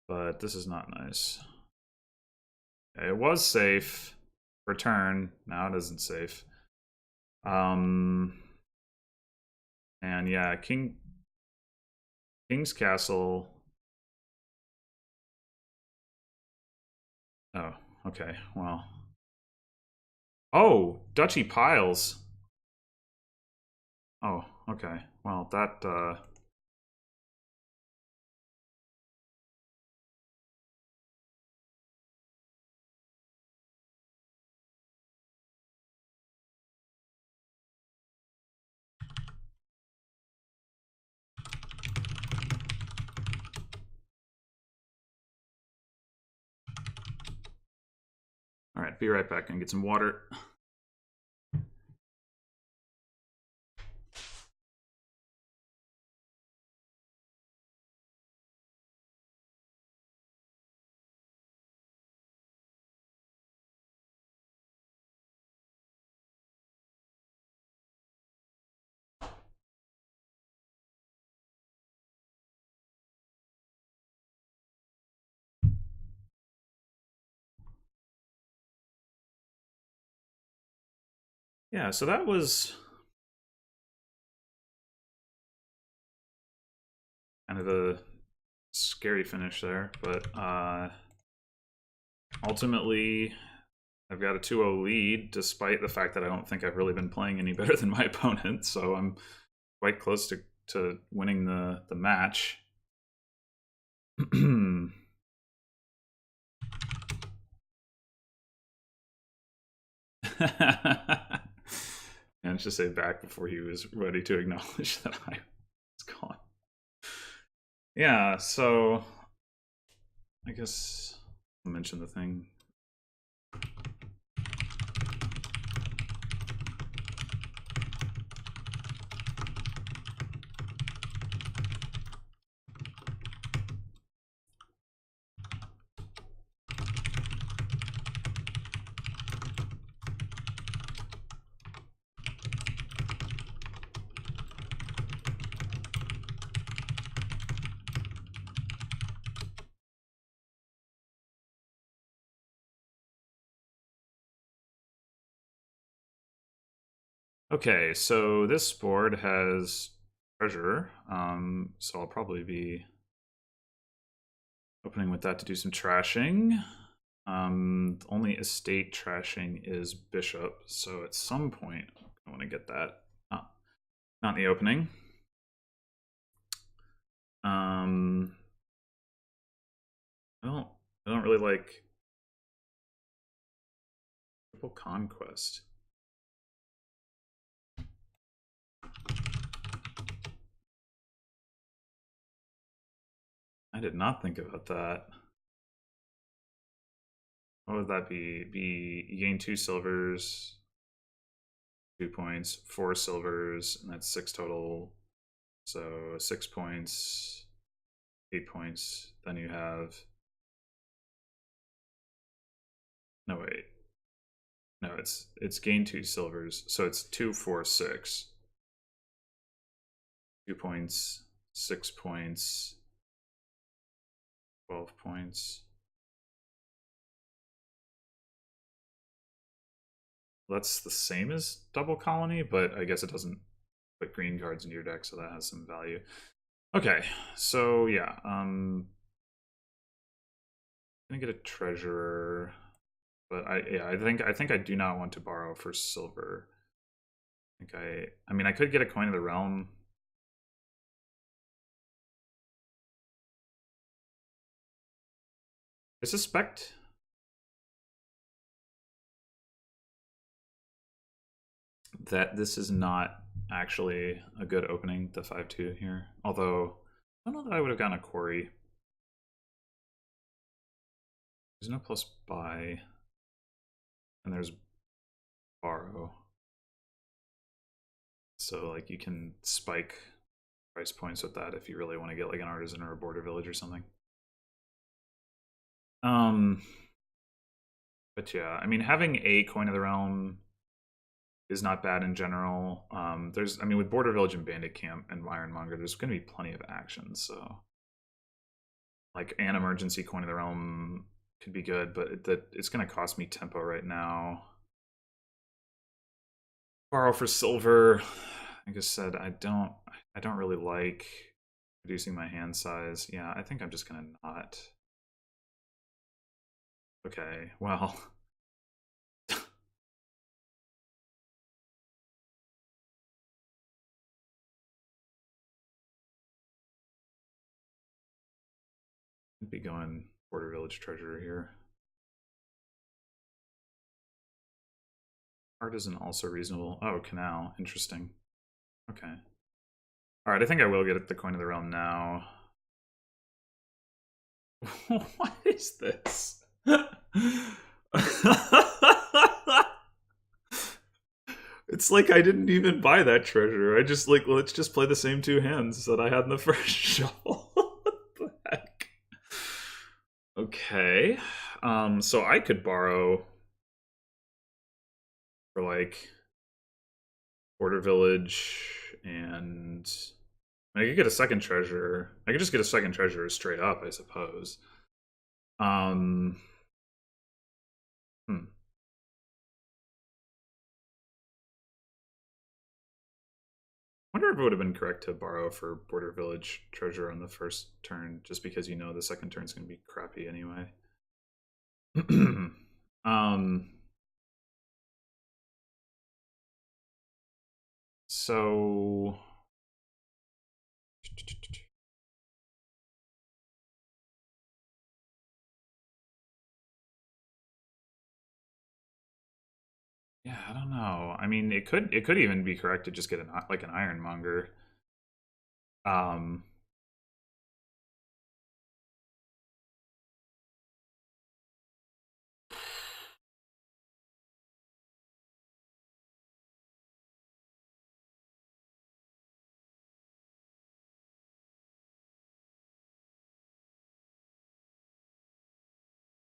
But this is not nice. Okay, it was safe. Return. Now it isn't safe. And yeah, King's Castle. Oh, okay. Well. Oh, Duchy piles. Oh, okay. Well, that all right, be right back and get some water. Yeah, so that was kind of a scary finish there, but ultimately I've got a 2-0 lead, despite the fact that I don't think I've really been playing any better than my opponent, so I'm quite close to winning the match. And just say back before he was ready to acknowledge that I was gone. Yeah, so I guess I'll mention the thing. Okay, so this board has treasure, so I'll probably be opening with that to do some trashing. Only estate trashing is bishop, so at some point I want to get that. Not in the opening. I don't really like triple conquest. I did not think about that. What would that be? You gain 2 silvers, 2 points, 4 silvers, and that's 6 total. So 6 points, 8 points. Then you have. No, wait. No, it's gain 2 silvers. So it's 2, 4, 6. 2 points, 6 points, 12 points. That's the same as double colony, but I guess it doesn't put green cards into your deck, so that has some value. Okay, so yeah, I'm gonna get a treasurer, but I think I do not want to borrow for silver. I mean I could get a coin of the realm. I suspect that this is not actually a good opening, the 5-2 here. Although I don't know that I would have gotten a quarry. There's no plus buy, and there's borrow. So like you can spike price points with that if you really want to get like an artisan or a border village or something. But yeah, I mean having a coin of the realm is not bad in general. I mean with border village and bandit camp and ironmonger, there's going to be plenty of action. So like an emergency coin of the realm could be good, but it's going to cost me tempo right now. Borrow for silver. Like I said, I don't really like reducing my hand size. Yeah, I think I'm just gonna not. Okay, well. I'd be going border village treasurer here. Artisan also reasonable. Oh, canal. Interesting. Okay. Alright, I think I will get the coin of the realm now. What is this? It's like I didn't even buy that treasure. I just like, let's just play the same 2 hands that I had in the first shuffle. What the heck? Okay. So I could borrow for like border village, and I could get a second treasure. I could just get a second treasure straight up, I suppose. Um hmm. I wonder if it would have been correct to borrow for border village treasure on the first turn, just because you know the second turn is going to be crappy anyway. um so yeah, I don't know. I mean, it could even be correct to just get an like an ironmonger. Um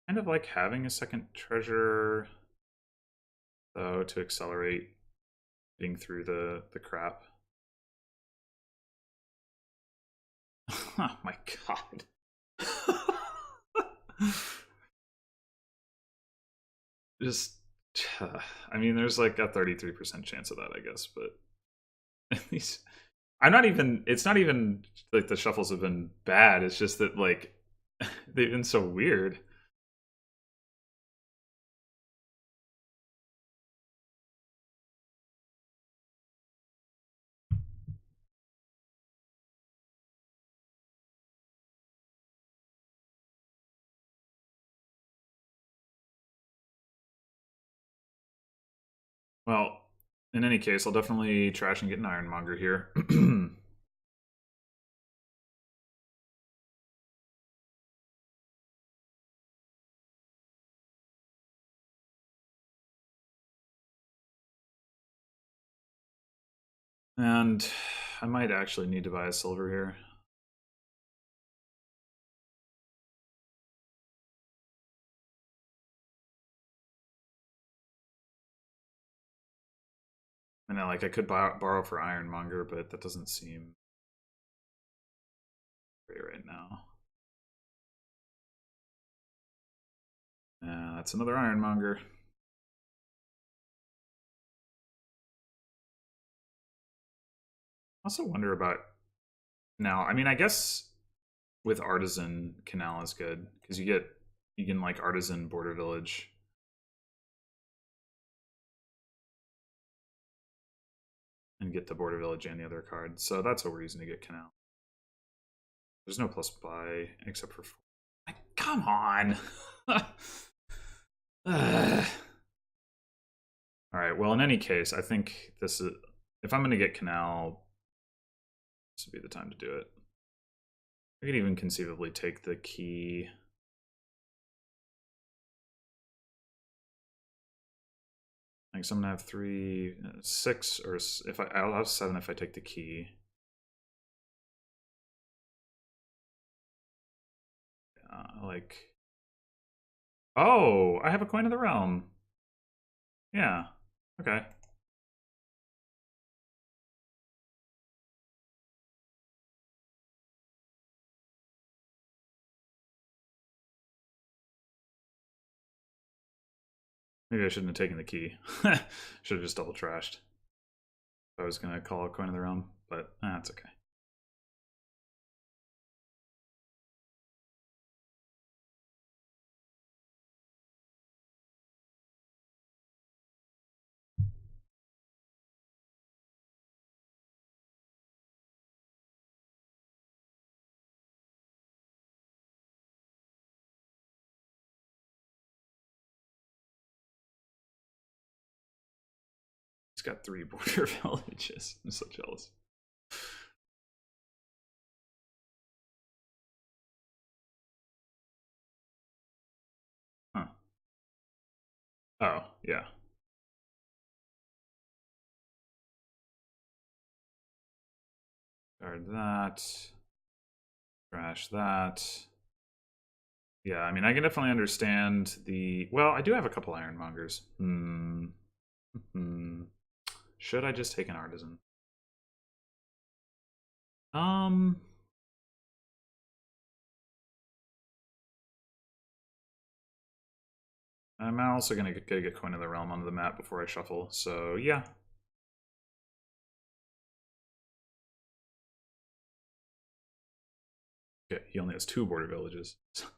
kind of like having a second treasure though to accelerate getting through the crap. Oh my god. Just I mean there's like a 33% chance of that, I guess, but at least I'm not even it's not even like the shuffles have been bad, it's just that like they've been so weird. Well, in any case, I'll definitely trash and get an ironmonger here. And I might actually need to buy a silver here. I know, like I could borrow for Ironmonger, but that doesn't seem great right now. Yeah, that's another Ironmonger. I also wonder about now. I mean, I guess with Artisan Canal is good because you can like Artisan Border Village. And get the Border Village and the other card. So that's what we're using to get Canal. There's no plus buy except for. Like, come on. All right. Well, in any case, I think this is. If I'm going to get Canal, this would be the time to do it. I could even conceivably take the key. Like, so I'm gonna have 3, 6, or if I'll have 7 if I take the key. Like, oh, I have a Coin of the Realm. Yeah. Okay. Maybe I shouldn't have taken the key. Should have just double trashed. I was gonna call a Coin of the Realm, but that's okay. He's got 3 border villages. I'm so jealous. Huh. Oh, yeah. Guard that. Trash that. Yeah, I mean, I can definitely understand the... Well, I do have a couple Ironmongers. Should I just take an Artisan? Um... I'm also gonna get Coin of the Realm onto the map before I shuffle, so yeah. Okay, he only has 2 border villages. I'm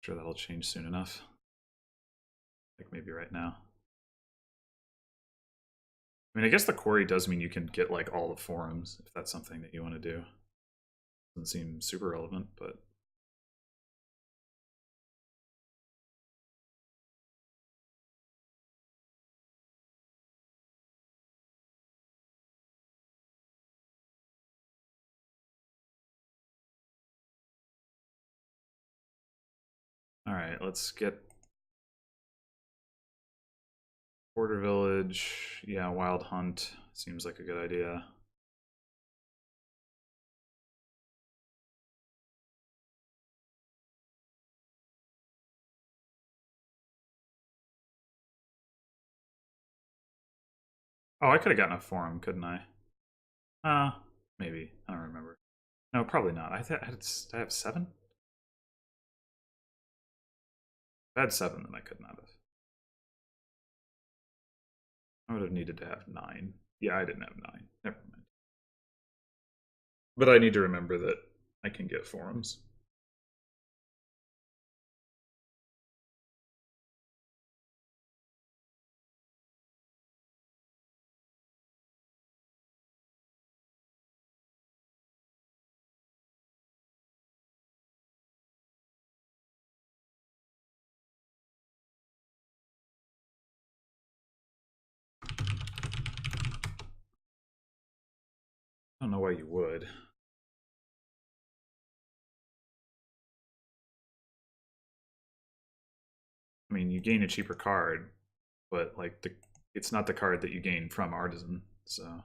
sure that'll change soon enough. Like maybe right now. I mean, I guess the quarry does mean you can get like all the forums if that's something that you want to do. Doesn't seem super relevant, but all right, let's get Border Village. Yeah, Wild Hunt seems like a good idea. Oh, I could have gotten a forum, couldn't I? Maybe. I don't remember. No, probably not. I have 7? If I had 7, then I could not have. I would have needed to have 9. Yeah, I didn't have 9. Never mind. But I need to remember that I can get forums. I don't know why you would. I mean, you gain a cheaper card, but like it's not the card that you gain from Artisan, so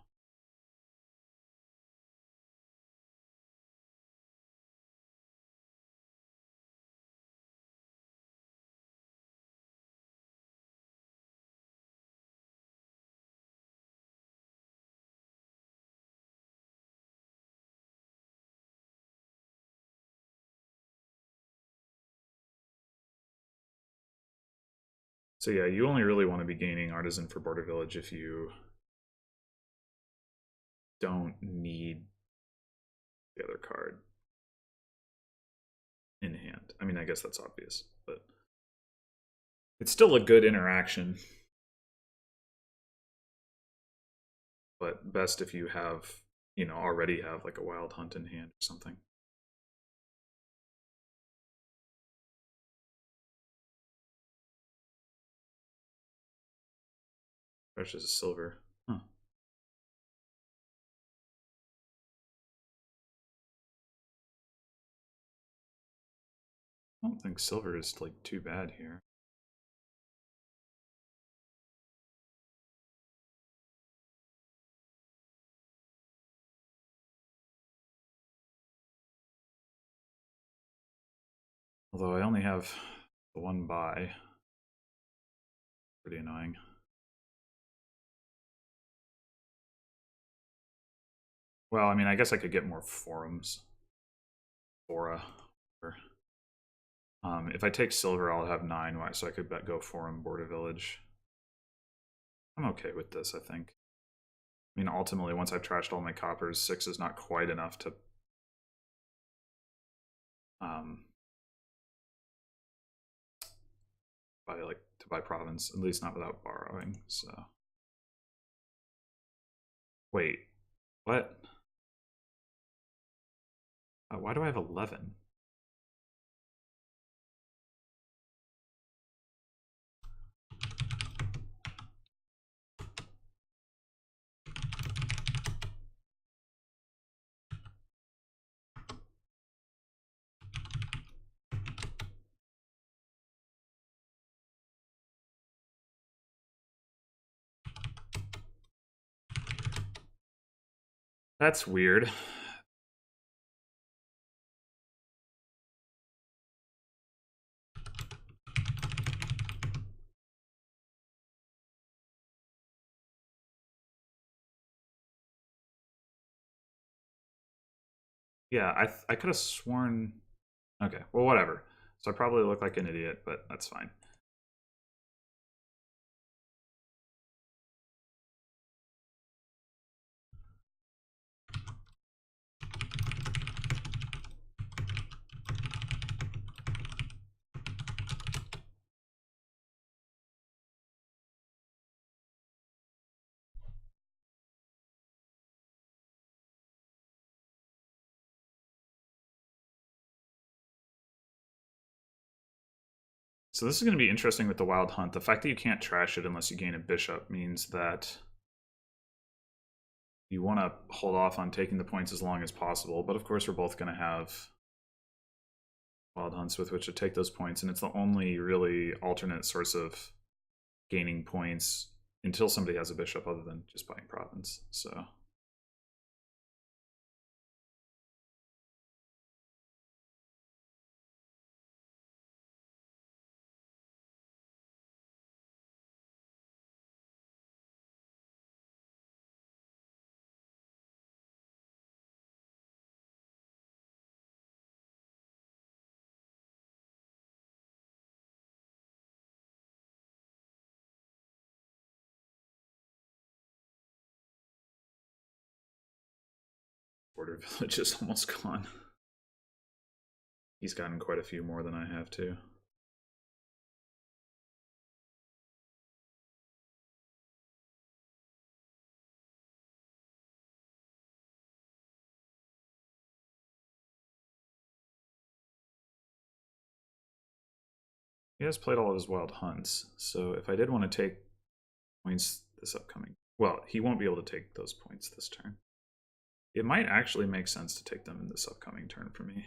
So yeah, you only really want to be gaining Artisan for Border Village if you don't need the other card in hand. I mean, I guess that's obvious, but it's still a good interaction. But best if you have, already have like a Wild Hunt in hand or something. Precious a silver. Huh. I don't think silver is like too bad here. Although I only have the one buy. Pretty annoying. Well, I mean, I guess I could get more forums. Fora. If I take silver, I'll have 9, so I could go forum Border Village. I'm okay with this, I think. I mean, ultimately, once I've trashed all my coppers, 6 is not quite enough to buy province, at least not without borrowing. So wait, what? Why do I have 11? That's weird. Yeah, I could have sworn. Okay, well, whatever. So I probably look like an idiot, but that's fine. So this is going to be interesting with the Wild Hunt. The fact that you can't trash it unless you gain a bishop means that you want to hold off on taking the points as long as possible. But of course, we're both going to have Wild Hunts with which to take those points, and it's the only really alternate source of gaining points until somebody has a bishop other than just buying province. So Border Village is almost gone. He's gotten quite a few more than I have too. He has played all of his Wild Hunts, so if I did want to take points this upcoming, well, he won't be able to take those points this turn. It might actually make sense to take them in this upcoming turn for me.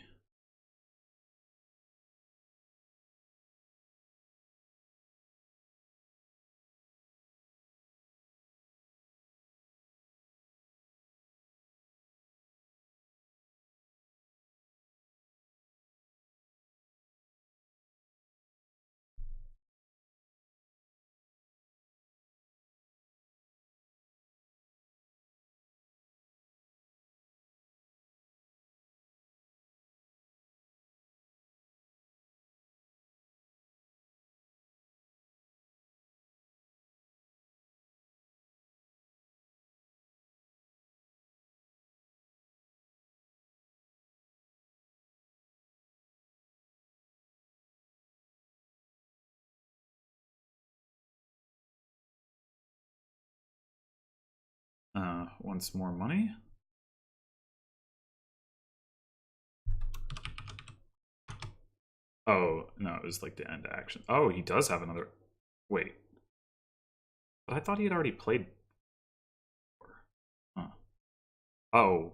wants more money. Oh, no, it was like the end action. Oh, he does have another... Wait. But I thought he had already played... Huh. Oh.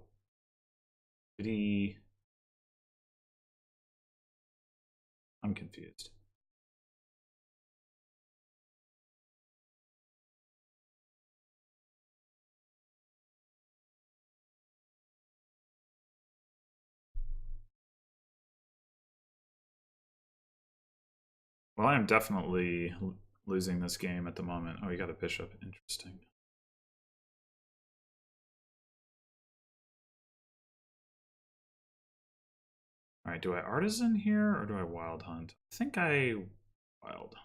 Did he... I'm confused. Well, I am definitely losing this game at the moment. Oh, he got a bishop. Interesting. All right, do I artisan here or do I wild hunt? I think I wild.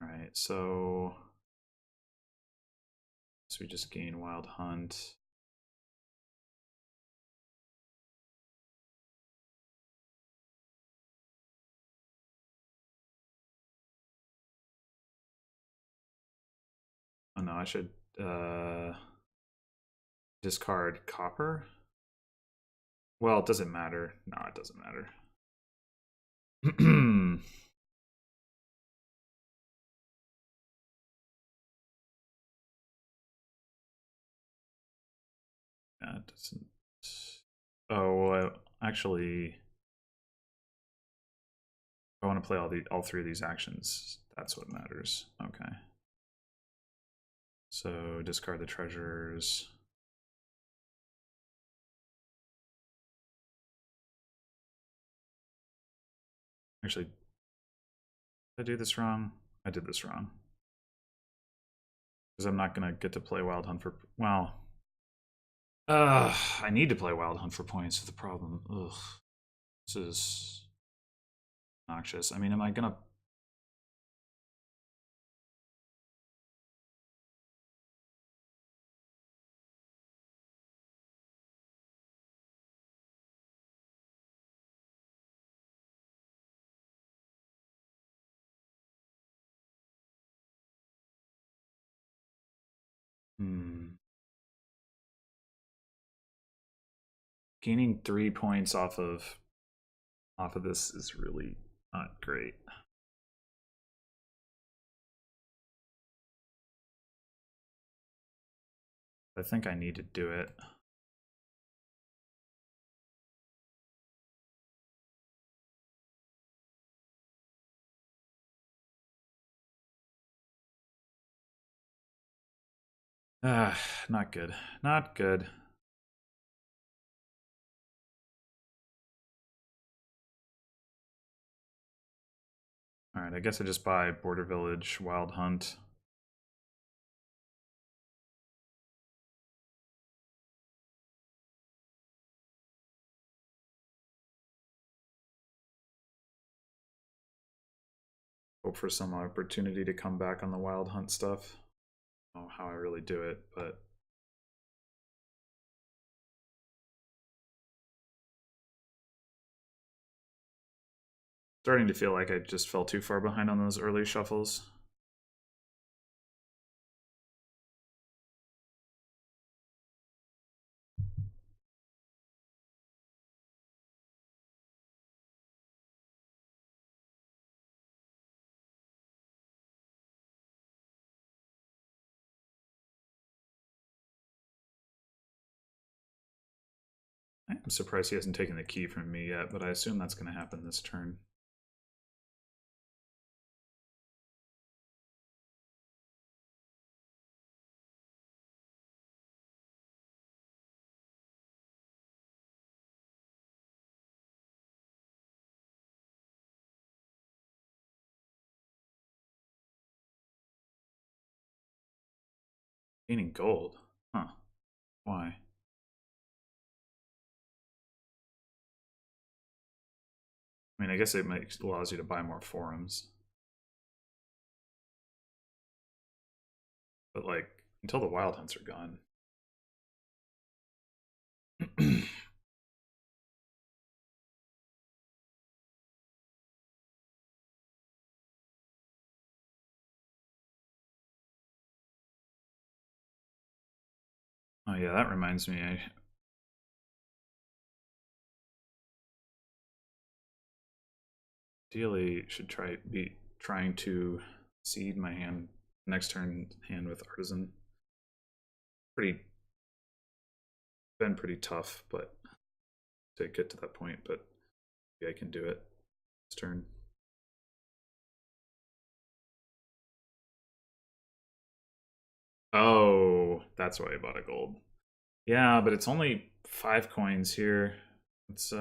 All right, so we just gain wild hunt. Oh no, I should discard copper. Well, it doesn't matter. No, it doesn't matter. Yeah, it doesn't. Oh, actually, I want to play all three of these actions. That's what matters. Okay. So discard the treasures. Actually, did I do this wrong? I did this wrong. Because I'm not going to get to play Wild Hunt for... Well... I need to play Wild Hunt for points is the problem. Ugh. This is... noxious. I mean, am I going to... Gaining 3 points off of this is really not great. I think I need to do it. Not good. Not good. Alright, I guess I just buy Border Village, Wild Hunt. Hope for some opportunity to come back on the Wild Hunt stuff. I don't know how I really do it, but... starting to feel like I just fell too far behind on those early shuffles. I'm surprised he hasn't taken the key from me yet, but I assume that's going to happen this turn. Gaining gold? Huh. Why? I mean, I guess it allows you to buy more forums. But like until the wild hunts are gone. Oh yeah, that reminds me. I ideally should be trying to seed my hand next turn hand with artisan. Pretty been pretty tough, but to get to that point, but maybe I can do it this turn. Oh, that's why I bought a gold. Yeah, but it's only 5 coins here. It's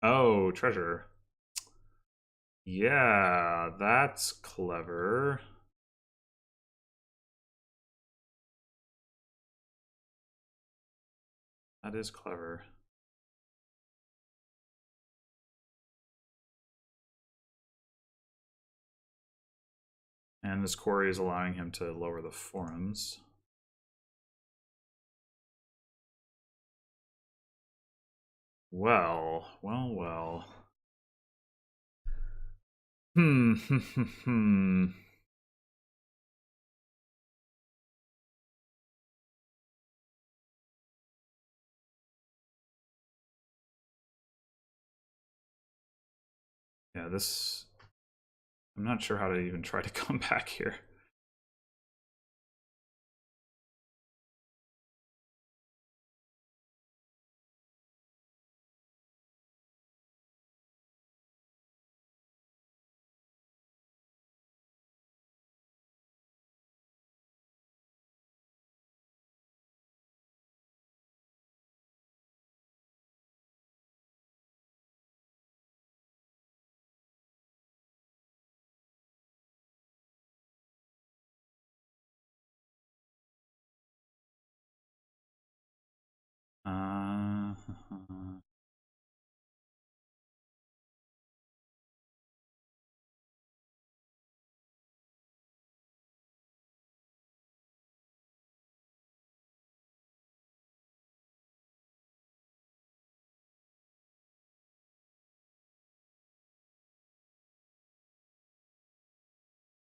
oh, treasure. Yeah, that's clever. That is clever. And this quarry is allowing him to lower the forums. Well. Hmm. Yeah, this... I'm not sure how to even try to come back here. Uh,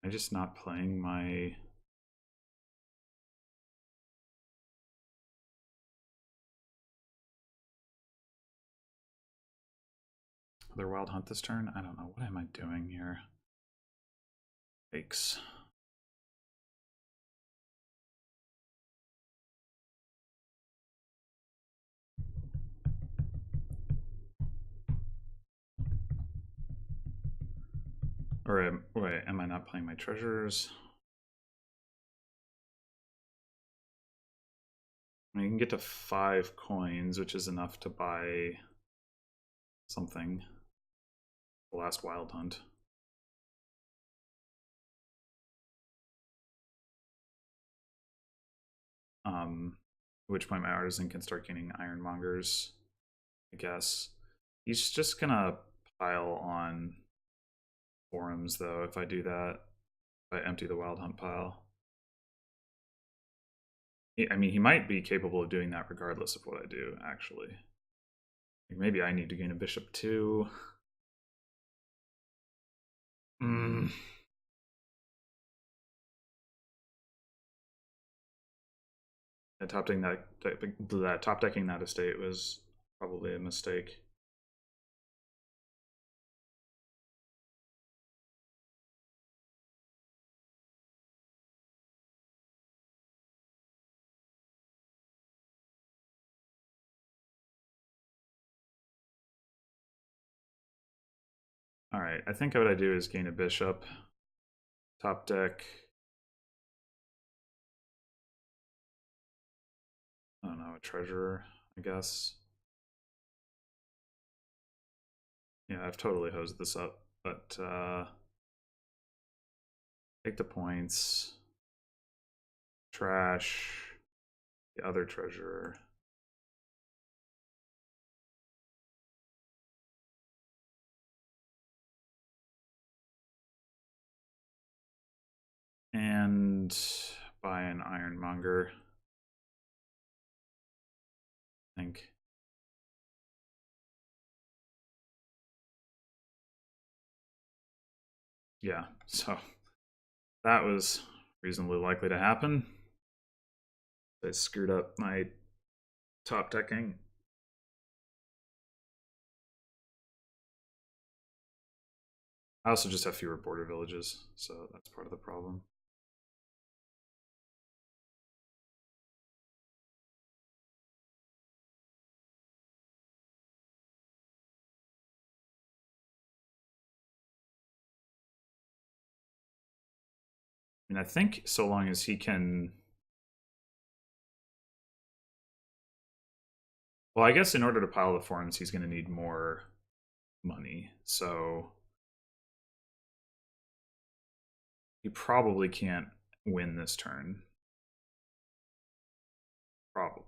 I'm just not playing my... Other wild hunt this turn? I don't know. What am I doing here? Fakes. Or wait, am I not playing my treasures? I mean, you can get to 5 coins, which is enough to buy something. The last wild hunt. At which point my artisan can start gaining ironmongers, I guess. He's just gonna pile on forums though if I do that. If I empty the wild hunt pile. I mean, he might be capable of doing that regardless of what I do, actually. Like maybe I need to gain a bishop too. Mm. Top decking top decking that estate was probably a mistake. All right, I think what I do is gain a bishop, top deck. I don't know, a treasurer, I guess. Yeah, I've totally hosed this up, but take the points, trash the other treasurer. and buy an ironmonger. I think. Yeah, so that was reasonably likely to happen. I screwed up my top decking. I also just have fewer border villages, so that's part of the problem. And I think so long as he can... Well, I guess in order to pile the forms, he's going to need more money. So he probably can't win this turn. Probably.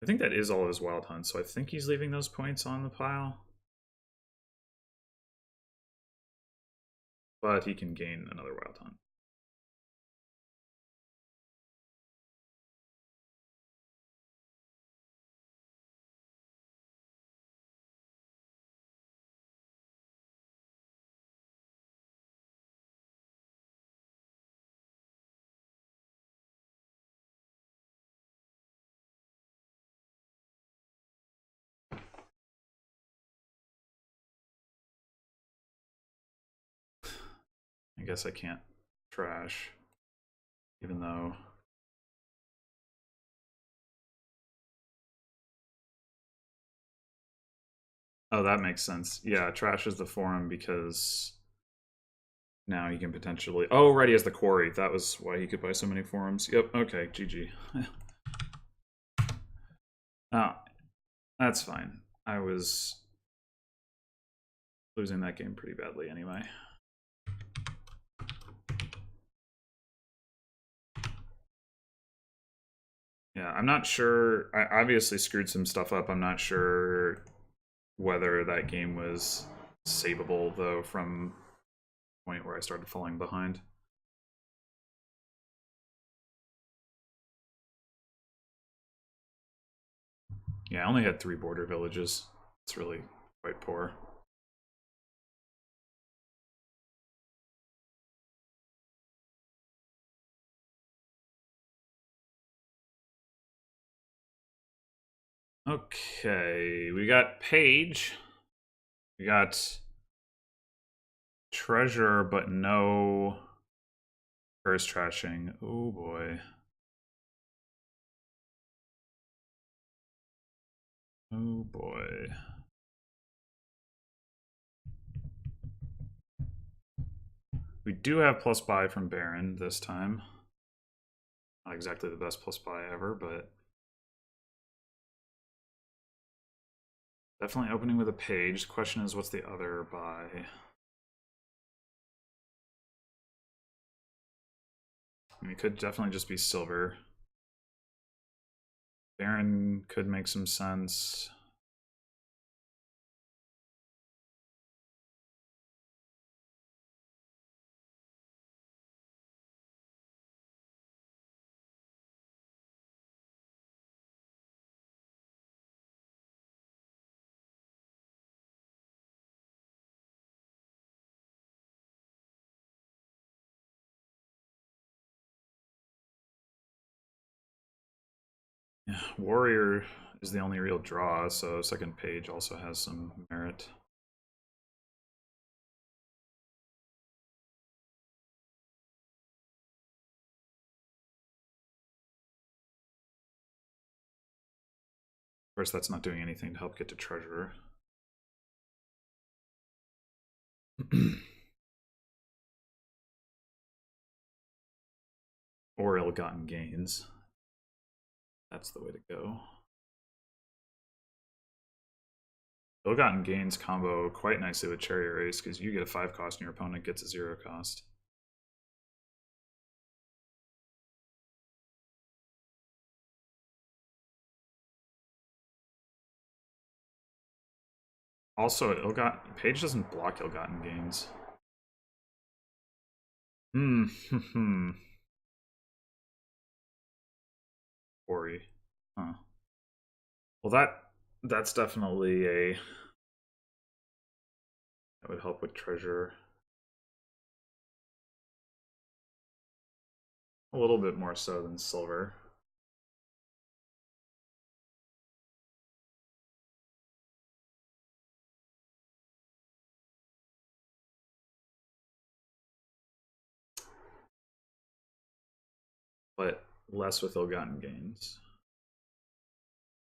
I think that is all of his wild hunts, so I think he's leaving those points on the pile. But he can gain another wild hunt. I guess I can't trash, even though... Oh, that makes sense. Yeah, trash is the forum because now he can potentially... Oh, right, he has the quarry. That was why he could buy so many forums. Yep, okay, GG. Oh, that's fine. I was losing that game pretty badly anyway. Yeah, I'm not sure. I obviously screwed some stuff up. I'm not sure whether that game was savable, though, from the point where I started falling behind. Yeah, I only had 3 border villages. It's really quite poor. Okay, we got Page. We got Treasure, but no curse trashing. Oh boy. Oh boy. We do have plus buy from Baron this time. Not exactly the best plus buy ever, but definitely opening with a page. The question is, what's the other buy? I mean, it could definitely just be silver. Baron could make some sense. Yeah, Warrior is the only real draw, so second page also has some merit. Of course, that's not doing anything to help get to Treasurer. Or ill-gotten gains. That's the way to go. Ill-gotten gains combo quite nicely with Cherry Erase because you get a 5 cost and your opponent gets a 0 cost. Also, Page doesn't block ill-gotten gains. Ori. Huh. Well, that's definitely that would help with treasure. A little bit more so than silver. But less with ill-gotten gains.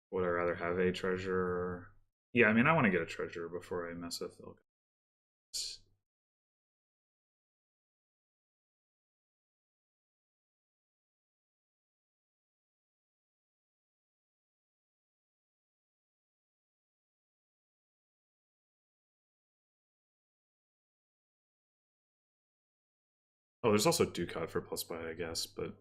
Would I rather have a treasure? Yeah, I mean, I want to get a treasure before I mess with ill-gotten gains. Oh, there's also Ducat for plus buy, I guess, but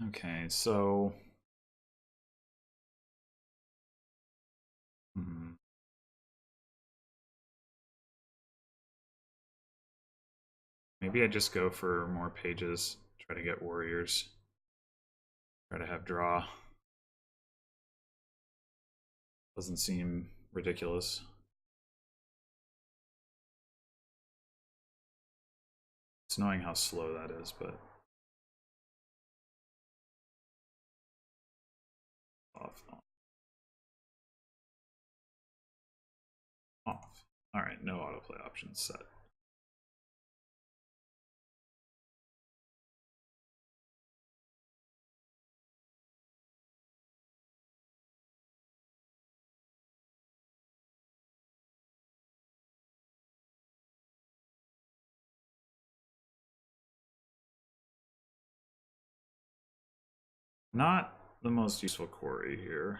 okay, so maybe I just go for more pages, try to get warriors, try to have draw. Doesn't seem ridiculous. It's annoying how slow that is, but off. Off. Alright, no autoplay options set. Not the most useful quarry here.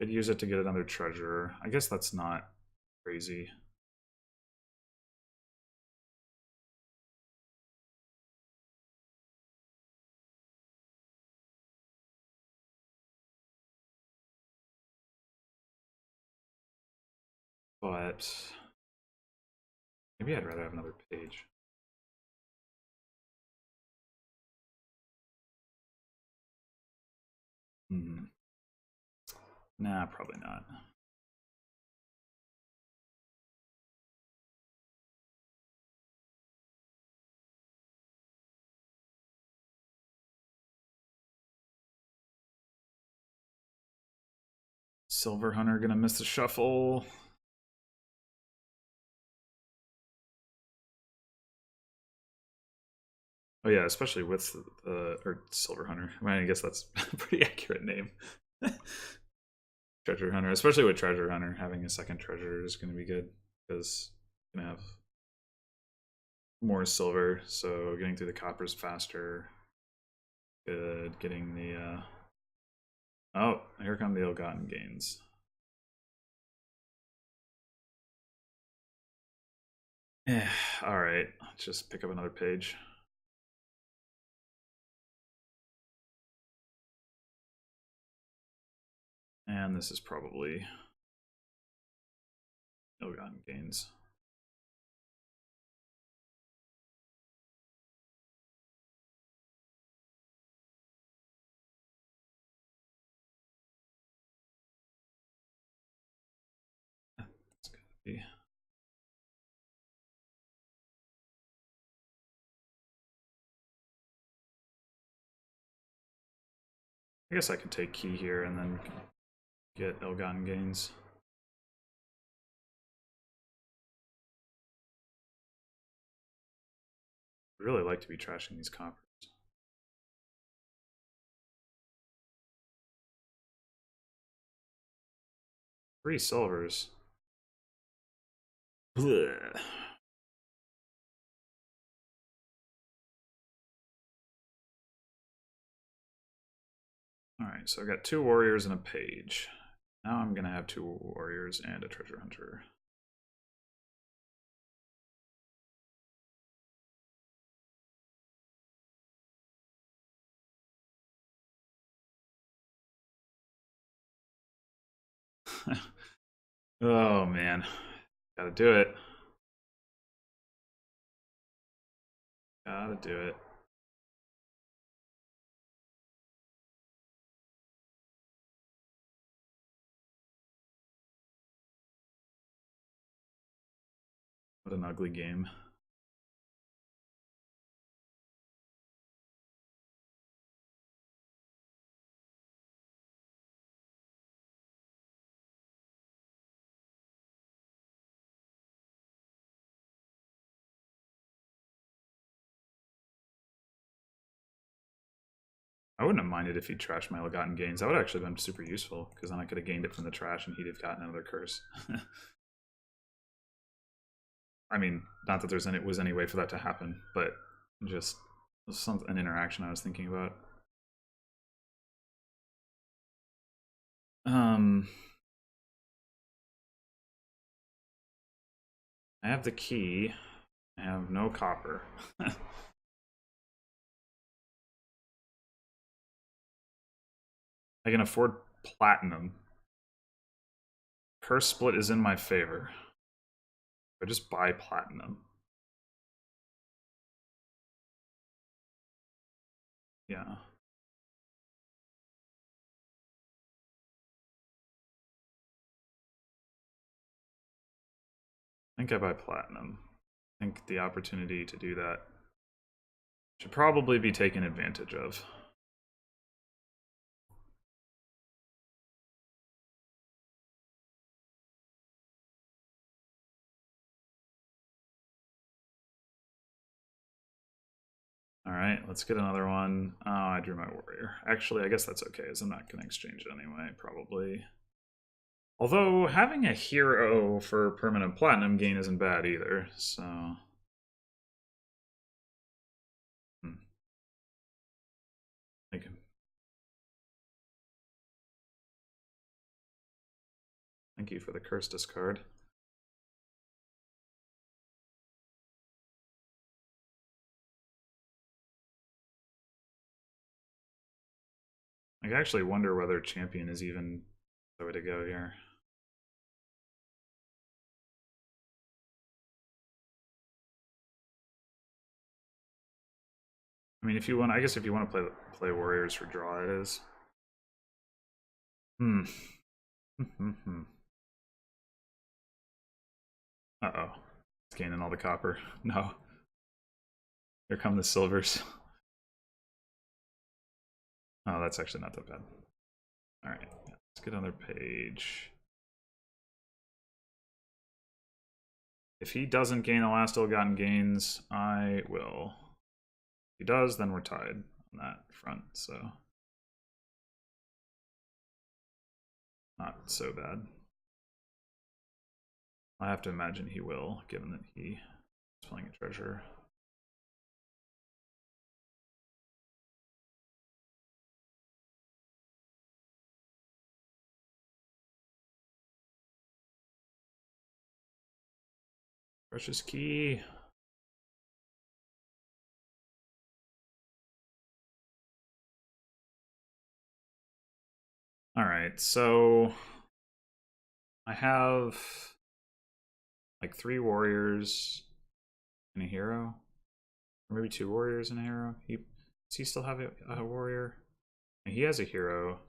Could use it to get another treasure. I guess that's not crazy. But maybe I'd rather have another page. Nah, probably not. Silver Hunter gonna miss the shuffle. Oh yeah, especially with the or Silver Hunter. I mean, I guess that's a pretty accurate name. Treasure Hunter, especially with Treasure Hunter, having a second treasure is going to be good because you're going to have more silver, so getting through the coppers faster. Good, getting the oh, here come the ill-gotten gains. Yeah, all right, let's just pick up another page. And this is probably ill-gotten gains. It's gonna be. I guess I could take key here and then get ill-gotten gains. I'd really like to be trashing these coppers. 3 silvers. Blech. Alright, so I got 2 warriors and a page. Now I'm gonna have 2 warriors and a treasure hunter. Oh man, gotta do it. Gotta do it. What an ugly game. I wouldn't have minded if he trashed my ill-gotten gains. That would have actually been super useful, because then I could have gained it from the trash and he'd have gotten another curse. I mean, not that there's was any way for that to happen, but just an interaction I was thinking about. I have the key. I have no copper. I can afford platinum. Curse split is in my favor. I just buy platinum. Yeah. I think I buy platinum. I think the opportunity to do that should probably be taken advantage of. Alright, let's get another one. Oh, I drew my warrior. Actually, I guess that's okay, as I'm not going to exchange it anyway, probably. Although, having a hero for permanent platinum gain isn't bad either, so... Thank you. Thank you for the curse discard. I actually wonder whether champion is even the way to go here. I mean, if you want, I guess if you want to play warriors for draw, it is. Uh-oh. It's gaining all the copper. No. Here come the silvers. Oh, that's actually not that bad. Alright, let's get another page. If he doesn't gain the last ill-gotten gains, I will. If he does, then we're tied on that front, so... Not so bad. I have to imagine he will, given that he is playing a treasure. Precious key. Alright, so I have like 3 warriors and a hero. Or maybe 2 warriors and a hero. Does he still have a warrior? He has a hero.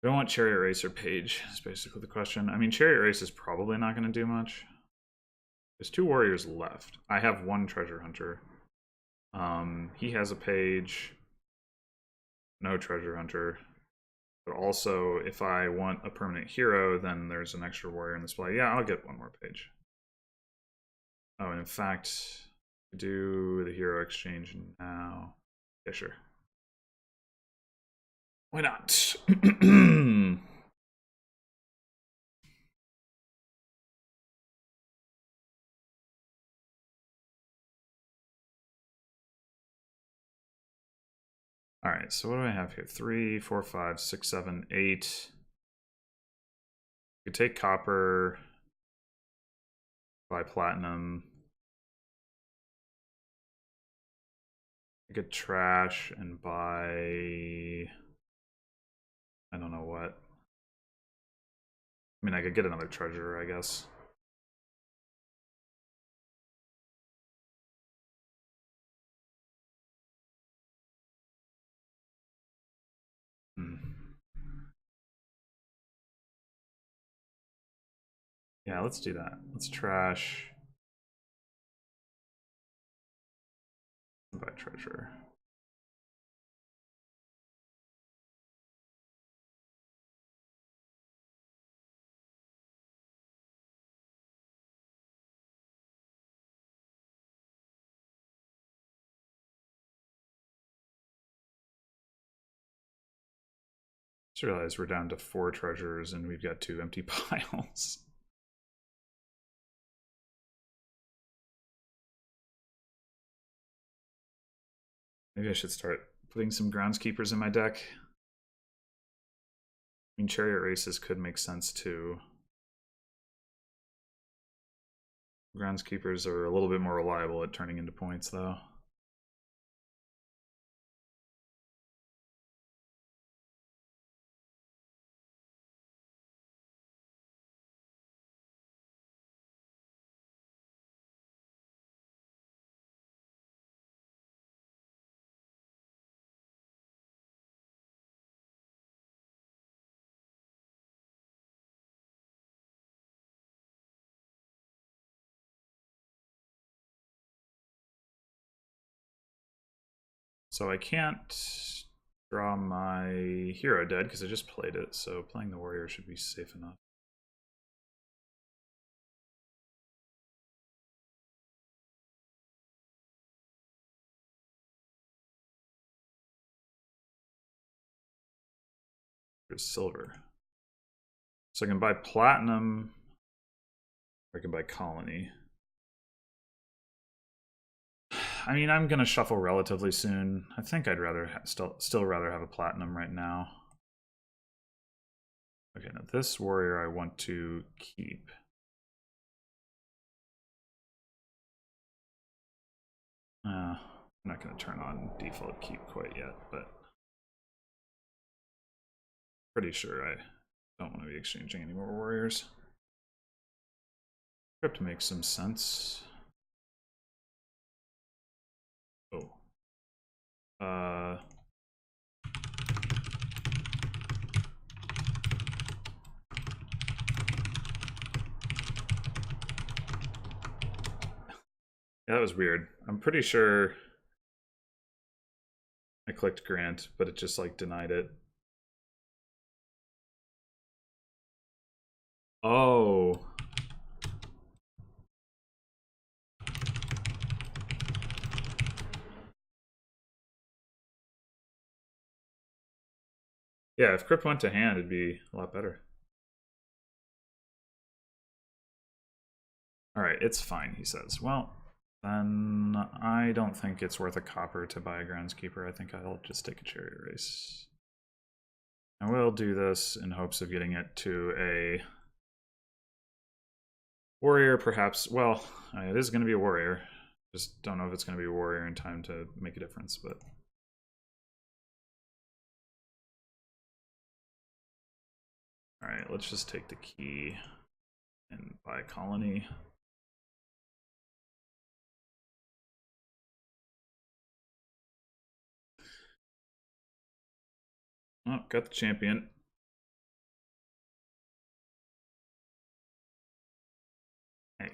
Do I want Chariot Race or Page? Is basically the question. I mean, Chariot Race is probably not going to do much. There's 2 warriors left. I have 1 treasure hunter. He has a page. No treasure hunter. But also, if I want a permanent hero, then there's an extra warrior in this play. Yeah, I'll get 1 more page. Oh, and in fact, do the hero exchange now. Yeah, sure. Why not? All right, so what do I have here? 3, 4, 5, 6, 7, 8. You could take copper, buy platinum. I could trash and buy... I don't know what. I mean, I could get another treasure, I guess. Hmm. Yeah, let's do that. Let's trash. Buy treasure. Just realized we're down to 4 treasures and we've got 2 empty piles. Maybe I should start putting some groundskeepers in my deck. I mean, chariot races could make sense too. Groundskeepers are a little bit more reliable at turning into points, though. So I can't draw my hero dead because I just played it, so playing the warrior should be safe enough. There's silver. So I can buy platinum, or I can buy colony. I mean, I'm gonna shuffle relatively soon. I think I'd rather still rather have a platinum right now. Okay, now this warrior I want to keep. I'm not gonna turn on default keep quite yet, but pretty sure I don't want to be exchanging any more warriors. Crypt makes some sense. Oh. Yeah, that was weird. I'm pretty sure I clicked grant, but it just like denied it. Oh. Yeah, if crypt went to hand, it'd be a lot better. Alright, it's fine, he says. Well, then I don't think it's worth a copper to buy a groundskeeper. I think I'll just take a chariot race. I will do this in hopes of getting it to a warrior, perhaps. Well, it is going to be a warrior. Just don't know if it's going to be a warrior in time to make a difference, but... Alright, let's just take the key and buy a colony. Oh, got the champion. Hey,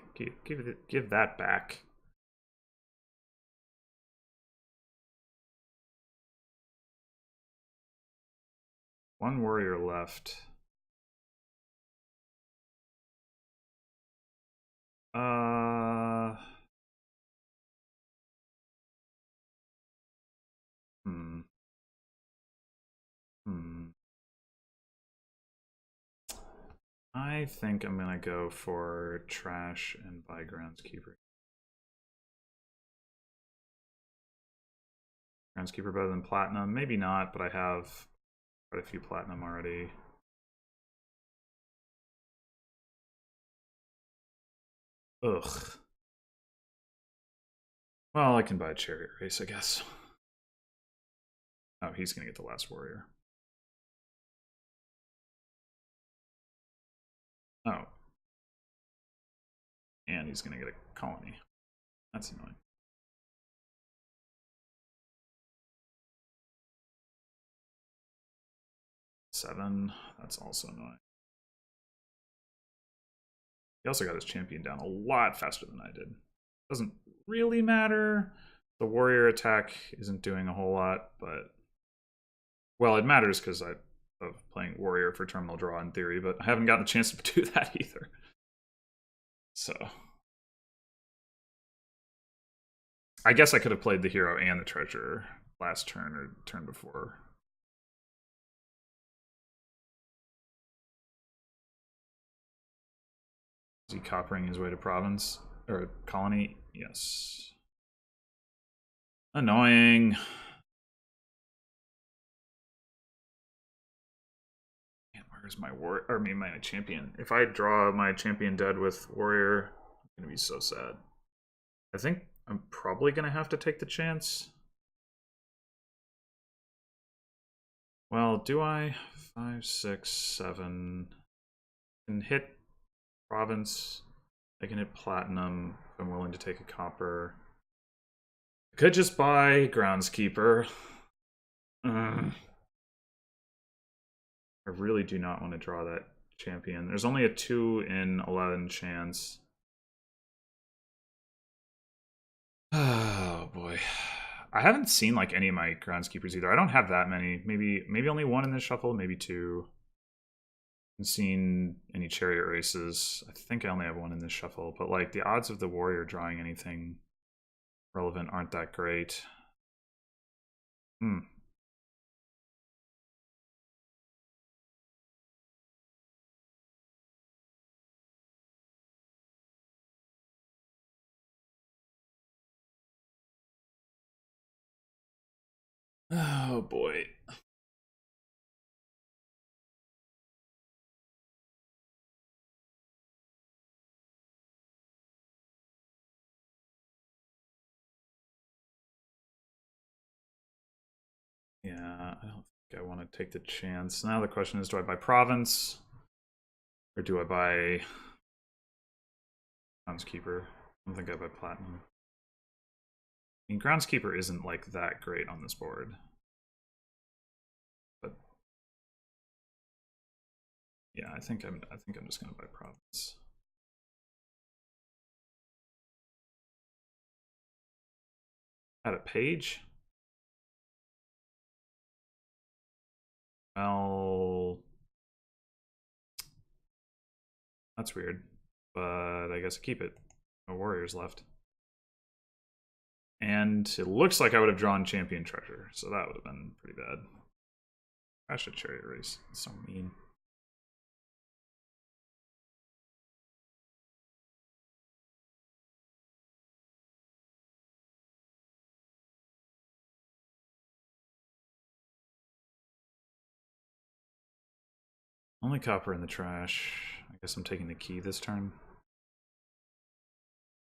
give that back. One warrior left. Hmm. I think I'm gonna go for trash and buy groundskeeper. Groundskeeper better than Platinum? Maybe not, but I have quite a few Platinum already. Ugh. Well, I can buy a Chariot Race, I guess. Oh, he's gonna get the last Warrior. Oh. And he's gonna get a Colony. That's annoying. Seven. That's also annoying. He also got his champion down a lot faster than I did. Doesn't really matter. The warrior attack isn't doing a whole lot, but well, it matters because I of playing warrior for terminal draw in theory, but I haven't gotten the chance to do that either. So I guess I could have played the hero and the treasure last turn or turn before. Is he coppering his way to province or colony? Yes. Annoying. Man, where's my war? Or I mean, my champion. If I draw my champion dead with warrior, I'm gonna be so sad. I think I'm probably gonna have to take the chance. Well, do I? 5, 6, 7. I can hit province. I can hit platinum if I'm willing to take a copper. I could just buy groundskeeper. I really do not want to draw that champion. There's only a 2 in 11 chance. Oh boy. I haven't seen like any of my groundskeepers either. I don't have that many. Maybe only one in this shuffle, maybe 2. I haven't seen any chariot races. I think I only have one in this shuffle, but like the odds of the warrior drawing anything relevant aren't that great. Oh boy. Yeah, I don't think I want to take the chance. Now the question is, do I buy province? Or do I buy groundskeeper? I don't think I buy platinum. I mean, groundskeeper isn't like that great on this board. But yeah, I think I'm just gonna buy province. Add a page? Well, that's weird. But I guess I keep it. No warriors left. And it looks like I would have drawn champion treasure, so that would have been pretty bad. Crash a chariot race. It's so mean. Only copper in the trash. I guess I'm taking the key this turn.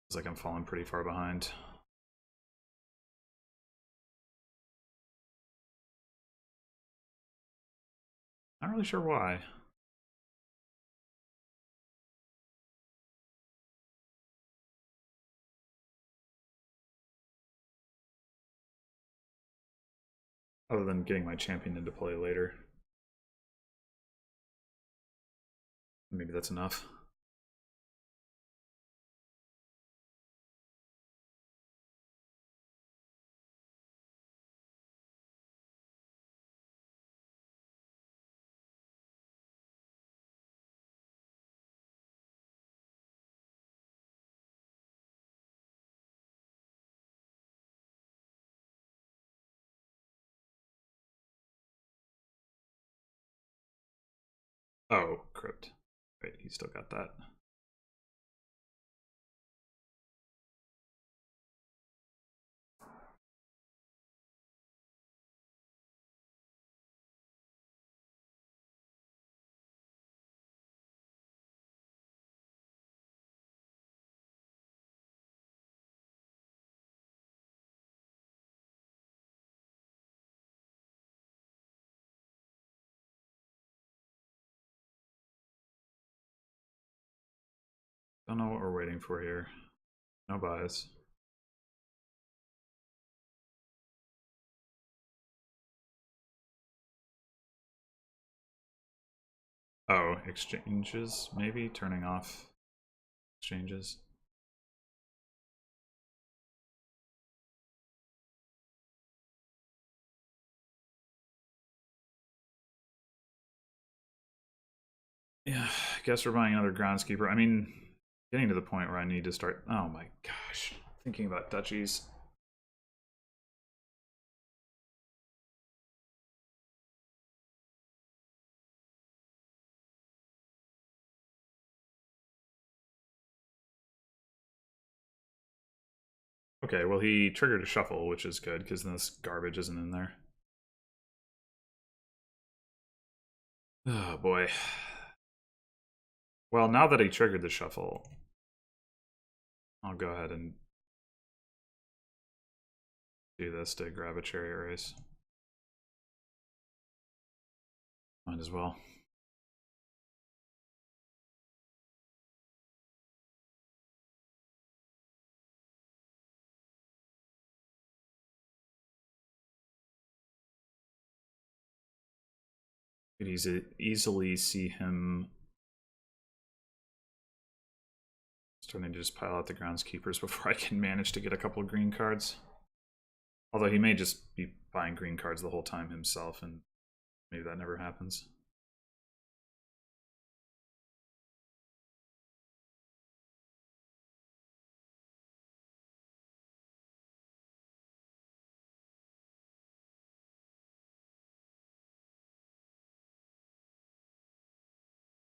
It's like I'm falling pretty far behind. Not really sure why. Other than getting my champion into play later. Maybe that's enough. Oh, crypt. Wait, he still got that. Don't know what we're waiting for here. No buys. Oh, exchanges, maybe? Turning off exchanges. Yeah, I guess we're buying another groundskeeper. I mean, getting to the point where I need to start... Oh my gosh. Thinking about duchies. Okay, well he triggered a shuffle, which is good, because this garbage isn't in there. Oh boy. Well, now that he triggered the shuffle, I'll go ahead and do this to grab a chariot race. Might as well. You could easily see him starting to just pile out the groundskeepers before I can manage to get a couple of green cards. Although he may just be buying green cards the whole time himself, and maybe that never happens.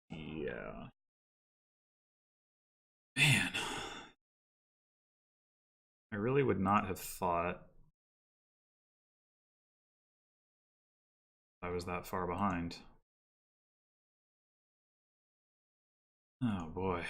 Yeah. Man. I really would not have thought I was that far behind. Oh boy.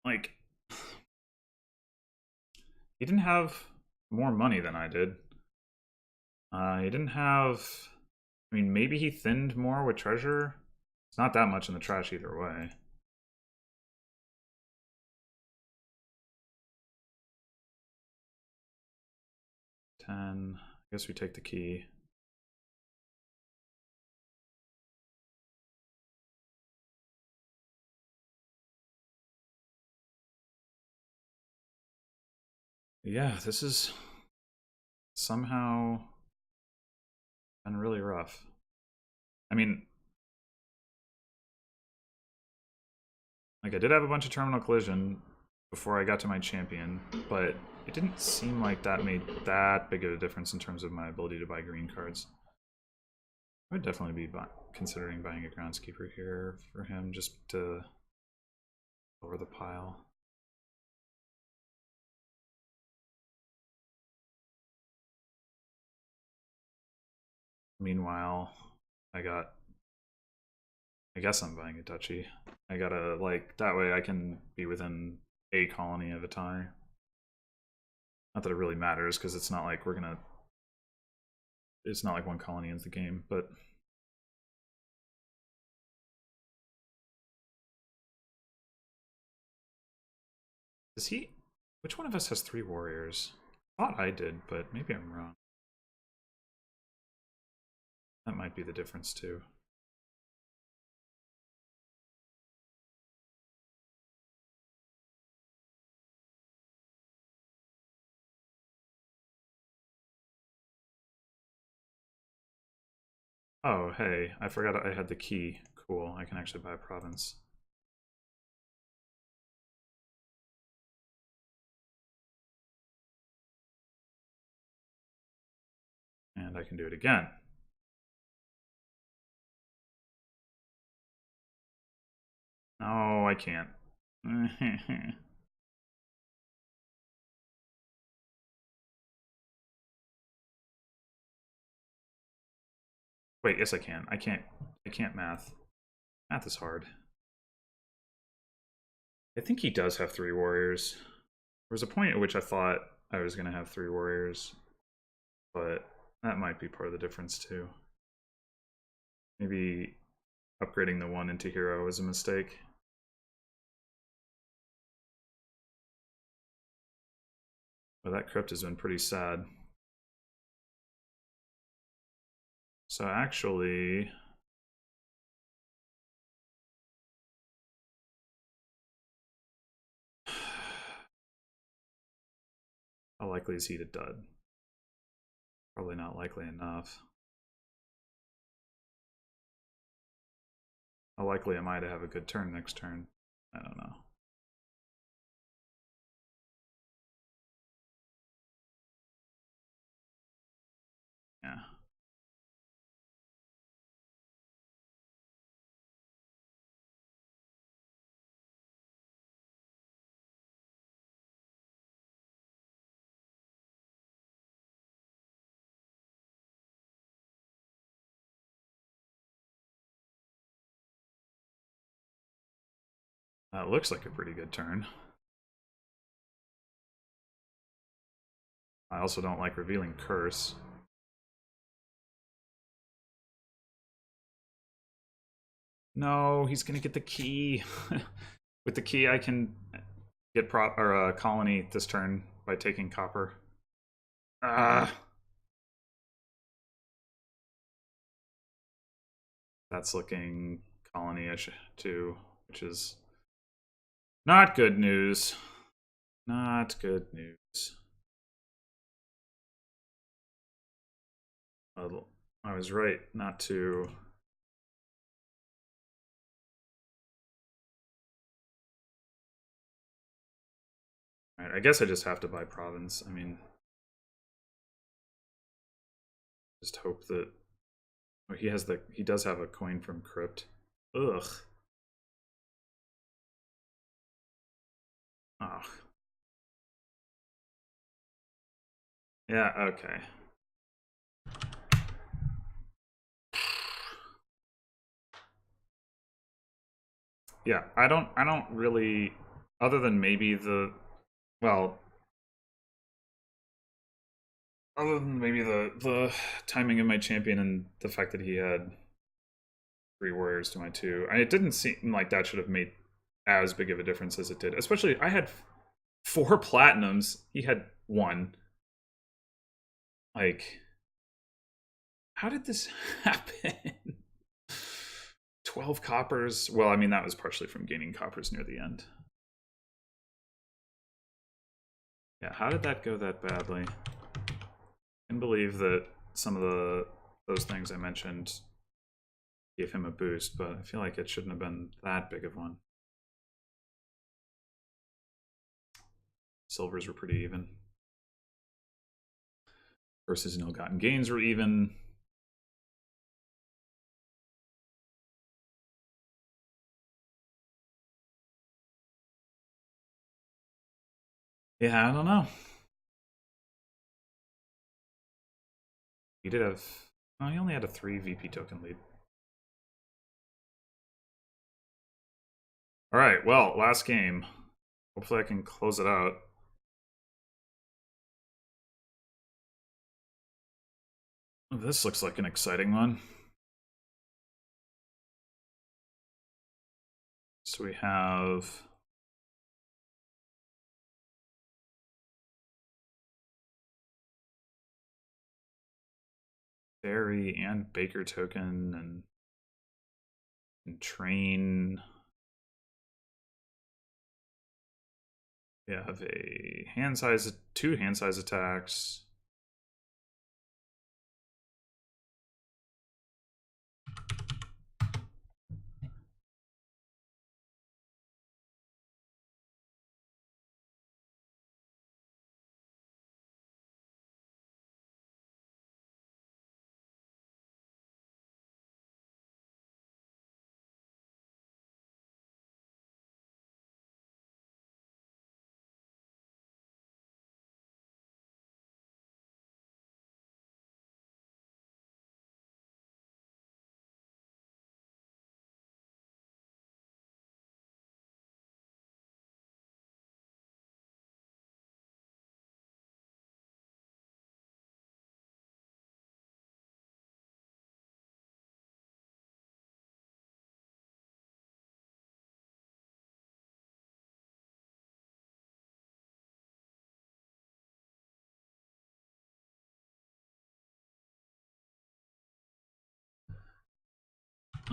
Like, he didn't have more money than I did. He didn't have... I mean, maybe he thinned more with treasure. It's not that much in the trash either way. I guess we take the key. Yeah, this is somehow been really rough. I mean, like I did have a bunch of terminal collision before I got to my champion, but it didn't seem like that made that big of a difference in terms of my ability to buy green cards. I would definitely be considering buying a groundskeeper here for him just to lower the pile. Meanwhile, I guess I'm buying a duchy. I gotta, like, that way I can be within a colony at a time. Not that it really matters, because it's not like we're gonna... It's not like one colony ends the game, but... Is he... Which one of us has 3 warriors? I thought I did, but maybe I'm wrong. That might be the difference, too. Oh, hey, I forgot I had the key. Cool, I can actually buy a province. And I can do it again. No, I can't. Wait, yes I can. I can't math. Math is hard. I think he does have 3 warriors. There was a point at which I thought I was going to have 3 warriors, but that might be part of the difference too. Maybe upgrading the 1 into hero was a mistake. But that crypt has been pretty sad. So actually, how likely is he to dud? Probably not likely enough. How likely am I to have a good turn next turn? I don't know. Yeah. That looks like a pretty good turn. I also don't like revealing curse. No, he's gonna get the key. With the key, I can get colony this turn by taking copper. Ah, that's looking colony-ish too, which is not good news. Not good news. I was right not to. All right, I guess I just have to buy province. I mean, just hope that oh, he does have a coin from crypt. Ugh. Oh. Yeah, okay. Yeah, I don't really, other than maybe well, other than maybe the timing of my champion and the fact that he had 3 warriors to my 2. It didn't seem like that should have made as big of a difference as it did. Especially I had 4 platinums. He had 1. Like, how did this happen? 12 coppers. Well, I mean, that was partially from gaining coppers near the end. Yeah, how did that go that badly? I can believe that some of those things I mentioned gave him a boost, but I feel like it shouldn't have been that big of one. Silvers were pretty even. Versus no gotten gains were even. Yeah, I don't know. He did have. Oh, he only had a 3 VP token lead. All right, well, last game. Hopefully I can close it out. This looks like an exciting one. So we have Berry and Baker token and train. We have a hand size, 2 hand size attacks.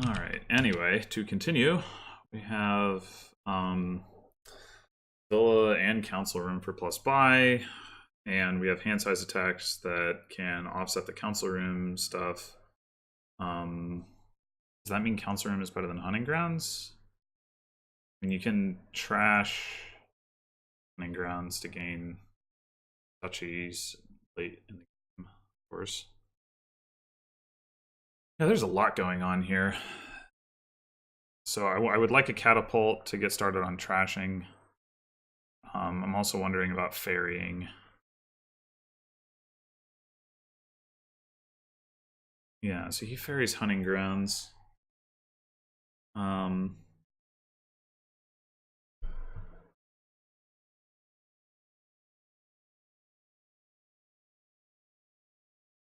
All right. Anyway, to continue, we have villa and council room for plus buy, and we have hand size attacks that can offset the council room stuff. Does that mean council room is better than hunting grounds? I mean, you can trash hunting grounds to gain touchies late in the game, of course. Yeah, there's a lot going on here. So I would like a catapult to get started on trashing. I'm also wondering about ferrying. Yeah, so he ferries hunting grounds.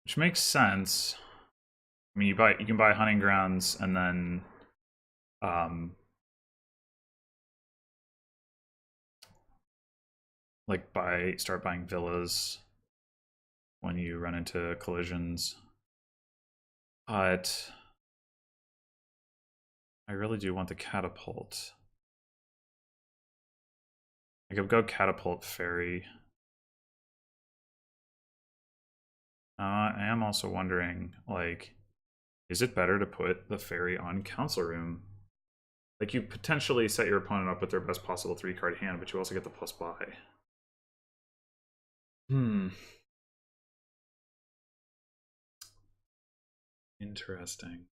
Which makes sense. I mean, you can buy hunting grounds and then like start buying villas when you run into collisions. But I really do want the catapult. I could go catapult ferry. I am also wondering, like, is it better to put the ferry on council room? Like, you potentially set your opponent up with their best possible 3-card hand, but you also get the plus buy. Interesting.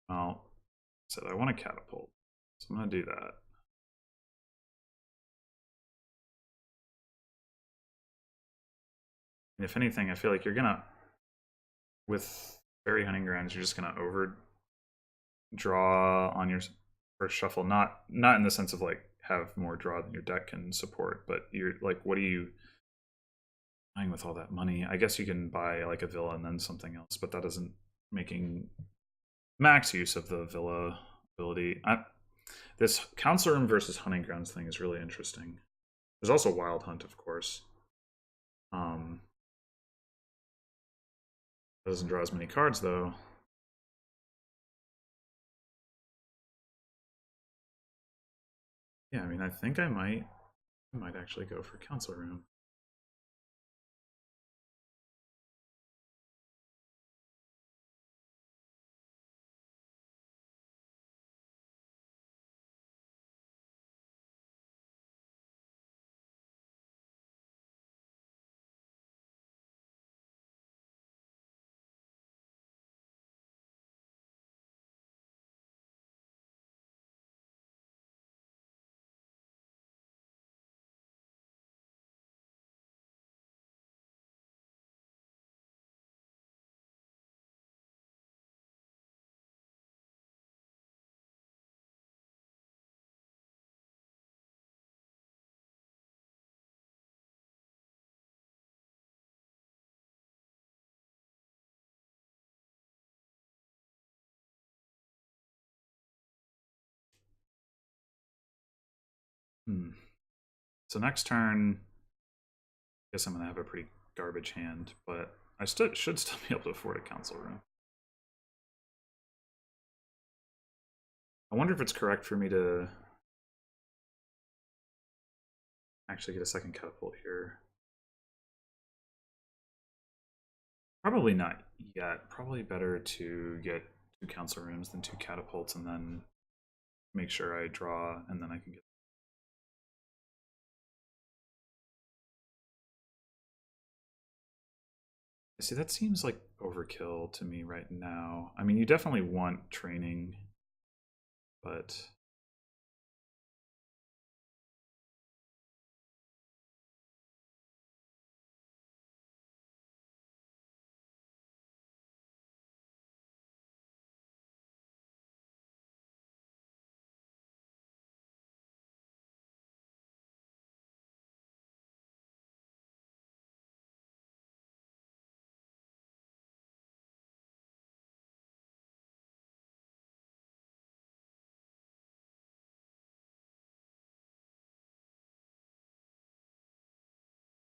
Well, said I want a catapult, so I'm gonna do that. And if anything, I feel like you're gonna, with fairy hunting grounds, you're just gonna overdraw on your first shuffle. Not in the sense of like have more draw than your deck can support, but you're like, what are you buying with all that money? I guess you can buy like a villa and then something else, but that isn't making max use of the villa ability. This council room versus hunting grounds thing is really interesting. There's also wild hunt, of course. Doesn't draw as many cards though. Yeah, I mean, I think I might actually go for council room. So next turn, I guess I'm gonna have a pretty garbage hand, but I should still be able to afford a council room. I wonder if it's correct for me to actually get a second catapult here. Probably not yet. Probably better to get 2 council rooms than 2 catapults and then make sure I draw and then I can get. See, that seems like overkill to me right now. I mean, you definitely want training, but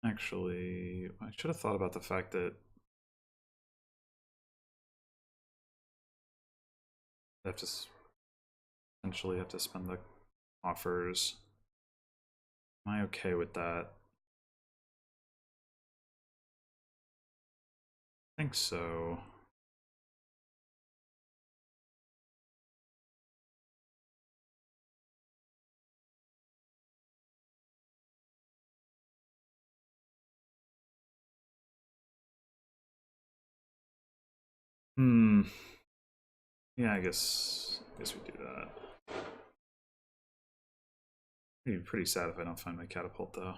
Actually, I should have thought about the fact that I have to essentially have to spend the offers. Am I okay with that? I think so. Hmm. Yeah, I guess we do that. It'd be pretty sad if I don't find my catapult though.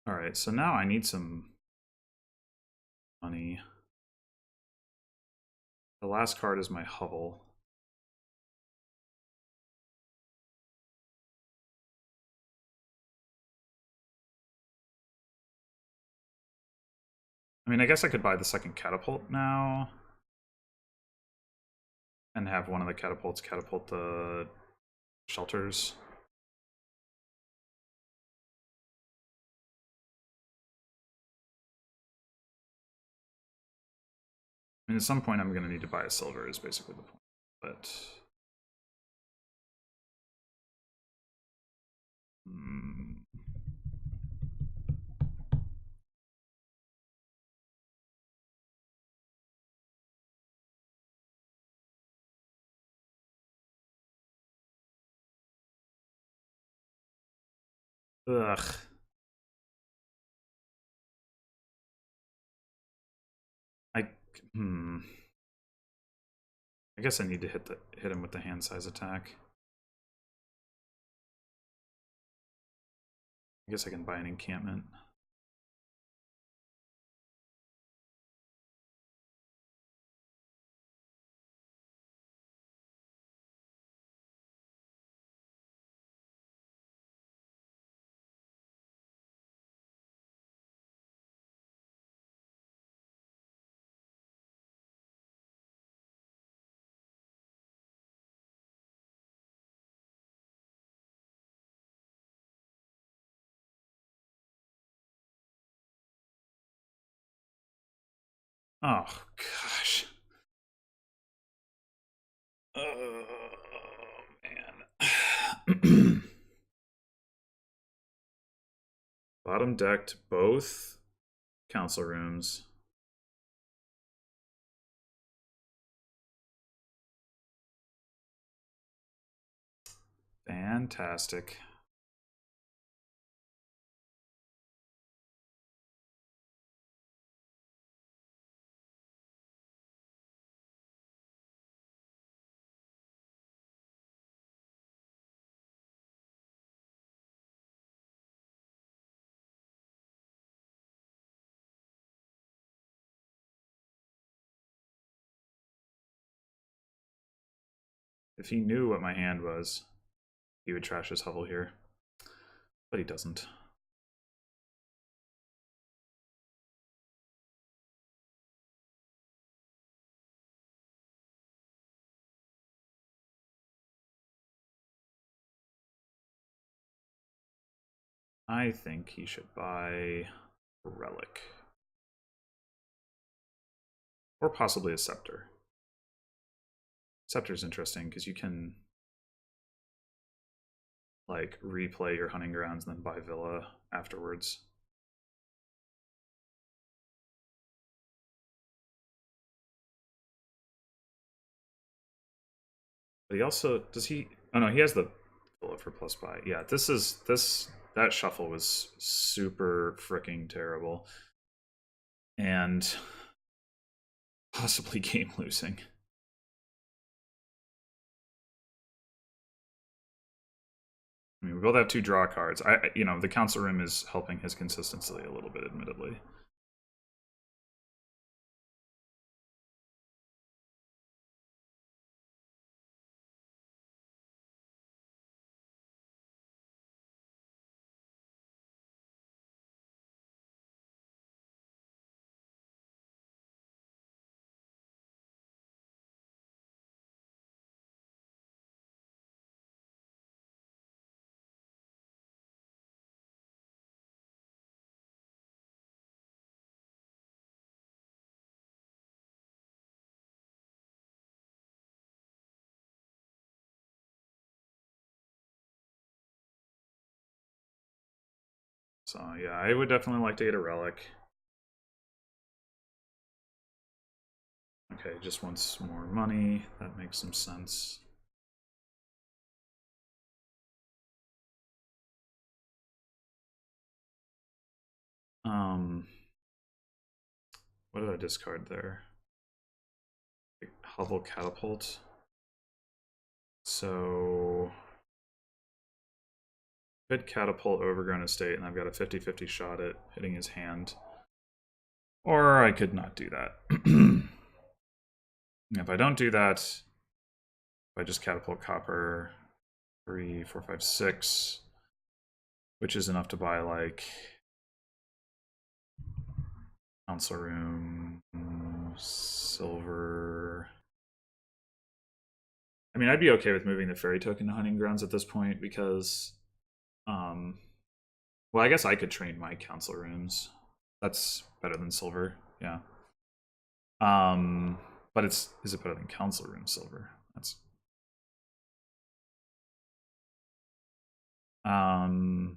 All right, so now I need some money. The last card is my hovel. I mean, I guess I could buy the second catapult now and have one of the catapults catapult the shelters. I mean, at some point I'm going to need to buy a silver is basically the point. But ugh. I I guess I need to hit him with the hand size attack. I guess I can buy an encampment. Oh gosh. Oh man. Bottom decked both council rooms. Fantastic. If he knew what my hand was, he would trash his hovel here. But he doesn't. I think he should buy a relic. Or possibly a scepter. Scepter's interesting because you can like replay your hunting grounds and then buy villa afterwards. But he also does he oh no, he has the villa for plus buy. Yeah, that shuffle was super freaking terrible. And possibly game losing. I mean, we both have 2 draw cards. The council room is helping his consistency a little bit, admittedly. So yeah, I would definitely like to get a relic. Okay, just wants more money. That makes some sense. What did I discard there? Hovel Catapult. So could catapult Overgrown Estate, and I've got a 50-50 shot at hitting his hand. Or I could not do that. If I don't do that, if I just catapult copper, 3, 4, 5, 6, which is enough to buy like council room, silver. I mean, I'd be okay with moving the fairy token to hunting grounds at this point because, well, I guess I could train my council rooms. That's better than silver, yeah. But is it better than council room silver? That's mm-hmm.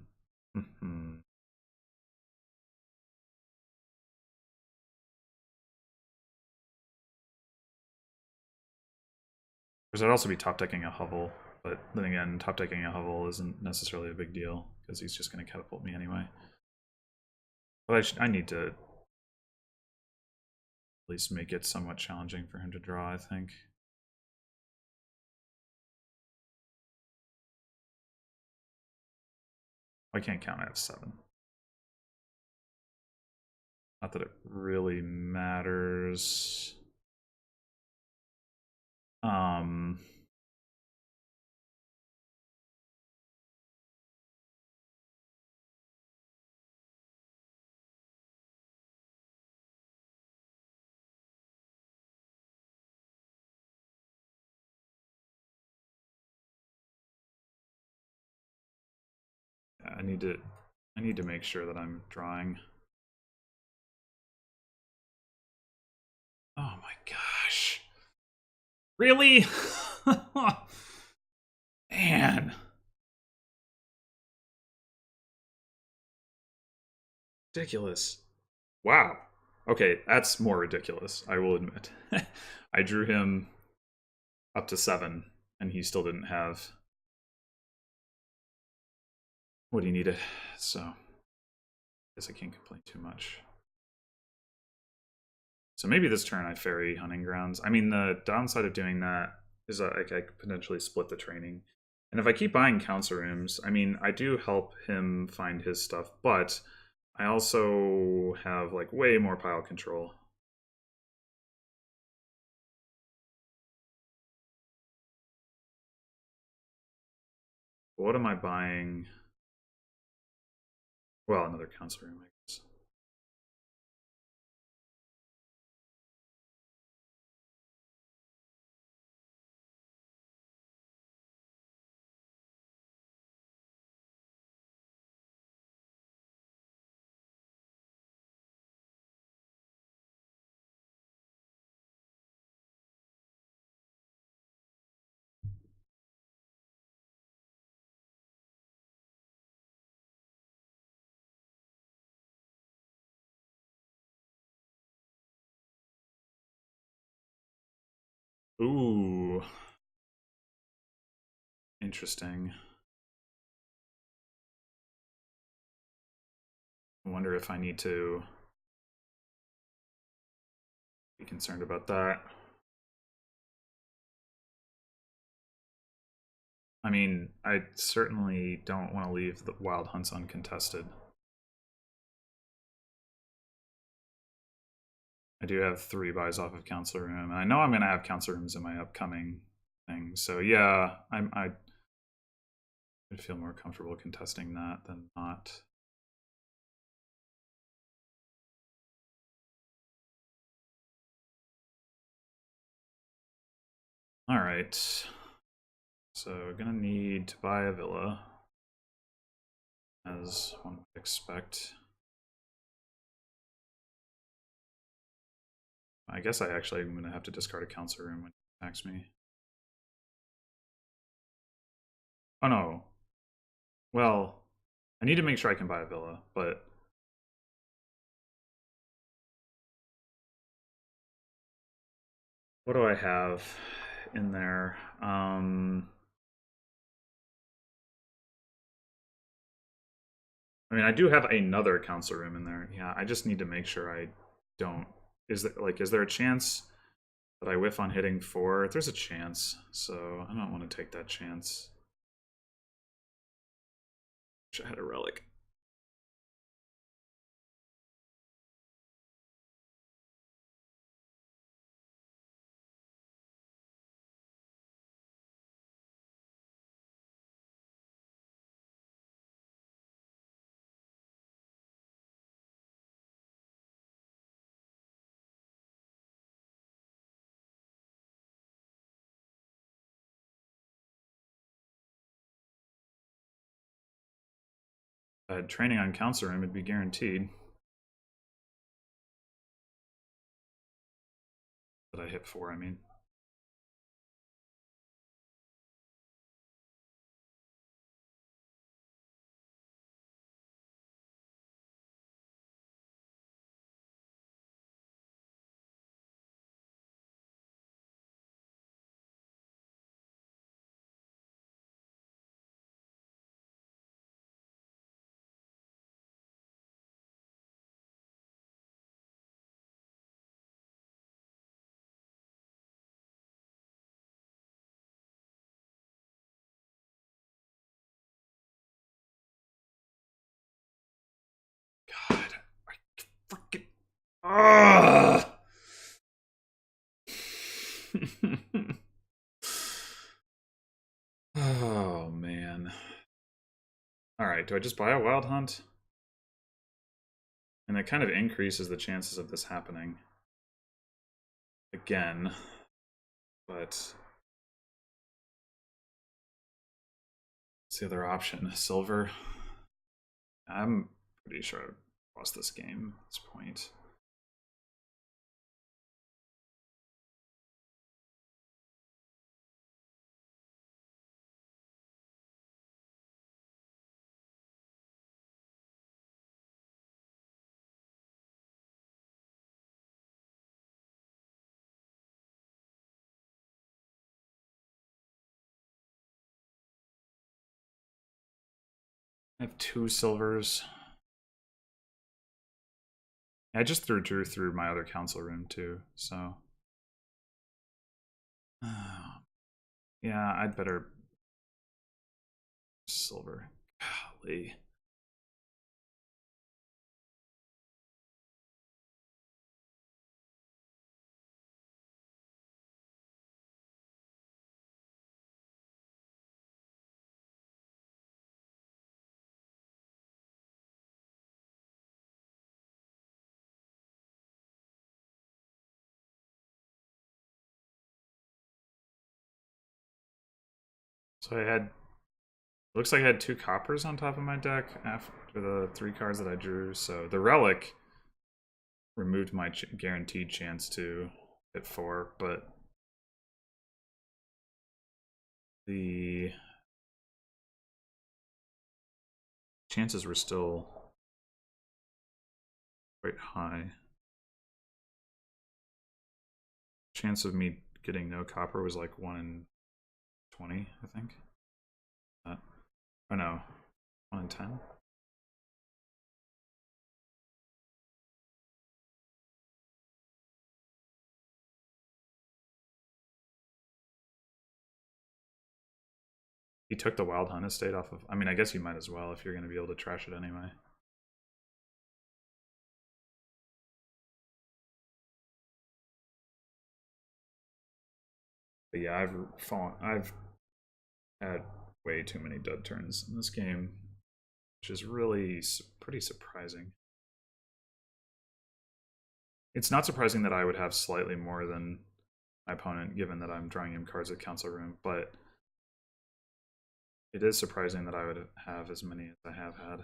Because I'd also be top decking a hovel, but then again, top decking a hovel isn't necessarily a big deal because he's just going to catapult me anyway. But I need to at least make it somewhat challenging for him to draw, I think. I can't count, I have 7. Not that it really matters. Yeah, I need to make sure that I'm drawing. Oh my gosh. Really? Man. Ridiculous. Wow. Okay, that's more ridiculous, I will admit. I drew him up to 7, and he still didn't have what he needed, so I guess I can't complain too much. So maybe this turn I fairy hunting grounds. I mean, the downside of doing that is that I could potentially split the training. And if I keep buying council rooms, I mean, I do help him find his stuff, but I also have like way more pile control. What am I buying? Well, another council room, I guess. Ooh. Interesting. I wonder if I need to be concerned about that. I mean, I certainly don't want to leave the wild hunts uncontested. I do have 3 buys off of council room, and I know I'm going to have council rooms in my upcoming thing. So yeah, I would feel more comfortable contesting that than not. All right. So gonna need to buy a villa, as one would expect. I guess I actually am gonna have to discard a council room when he attacks me. Oh no. Well, I need to make sure I can buy a villa, but what do I have in there? I mean, I do have another council room in there. Yeah, I just need to make sure I don't. Is there a chance that I whiff on hitting 4? There's a chance, so I don't want to take that chance. Wish I had a relic. I had training on council room, it'd be guaranteed that I hit 4. I mean. God, I freaking. Ugh! Oh man. All right, do I just buy a wild hunt? And it kind of increases the chances of this happening again, but what's the other option? Silver. I'm pretty sure I lost this game at this point. I have 2 silvers. I just drew through my other council room too, so. Yeah, I'd better silver. Golly. So I had, looks like I had 2 coppers on top of my deck after the 3 cards that I drew. So the relic removed my guaranteed chance to hit 4, but the chances were still quite high. Chance of me getting no copper was like 1 in 20, I think. Oh no, 1 in 10. He took the Wild Hunt estate off of. I mean, I guess you might as well if you're going to be able to trash it anyway. But yeah, I've had way too many dud turns in this game, which is really pretty surprising. It's not surprising that I would have slightly more than my opponent, given that I'm drawing him cards at Council Room, but it is surprising that I would have as many as I have had.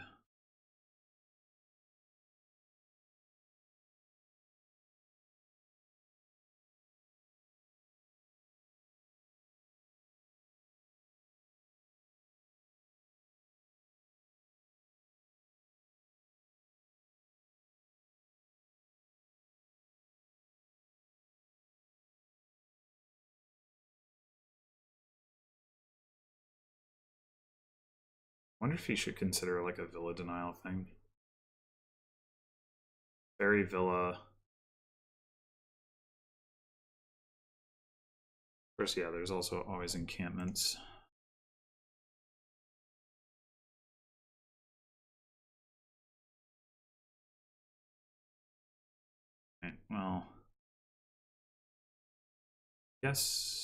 Wonder if he should consider like a villa denial thing. Ferry villa. Of course, yeah, there's also always encampments. Okay, well, yes.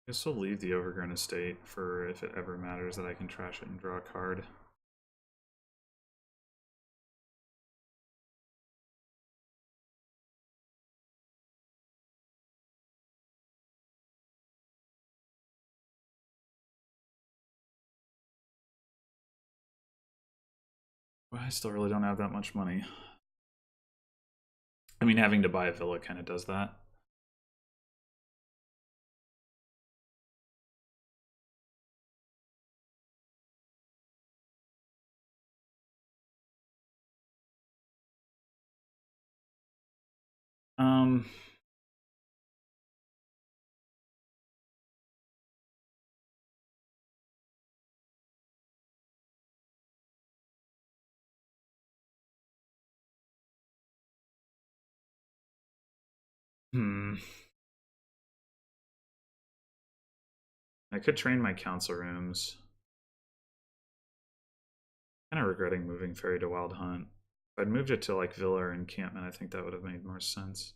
I guess we'll leave the overgrown estate for if it ever matters that I can trash it and draw a card. Well, I still really don't have that much money. I mean, having to buy a villa kind of does that. Um, hmm. I could train my council rooms. Kind of regretting moving Ferry to Wild Hunt. If I'd moved it to like Villa or Encampment, I think that would have made more sense.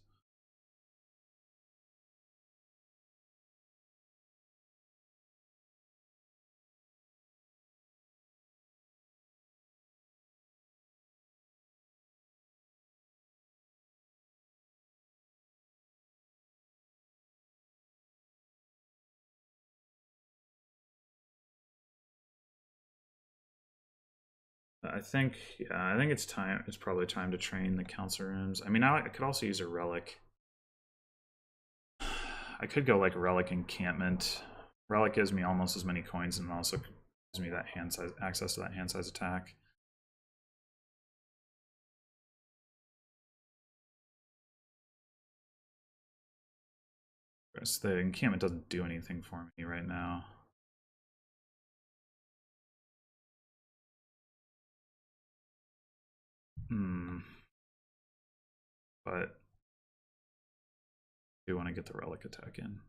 I think, yeah, I think it's time. It's probably time to train the council rooms. I mean, I could also use a relic. I could go like relic encampment. Relic gives me almost as many coins and also gives me that hand size access to that hand size attack. Whereas the encampment doesn't do anything for me right now. But I do want to get the relic attack in.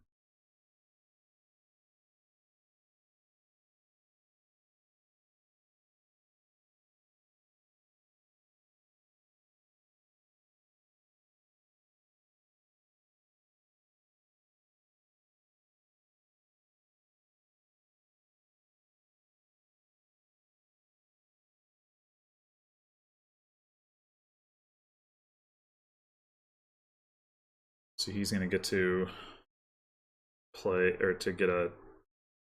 So he's going to get to play, or to get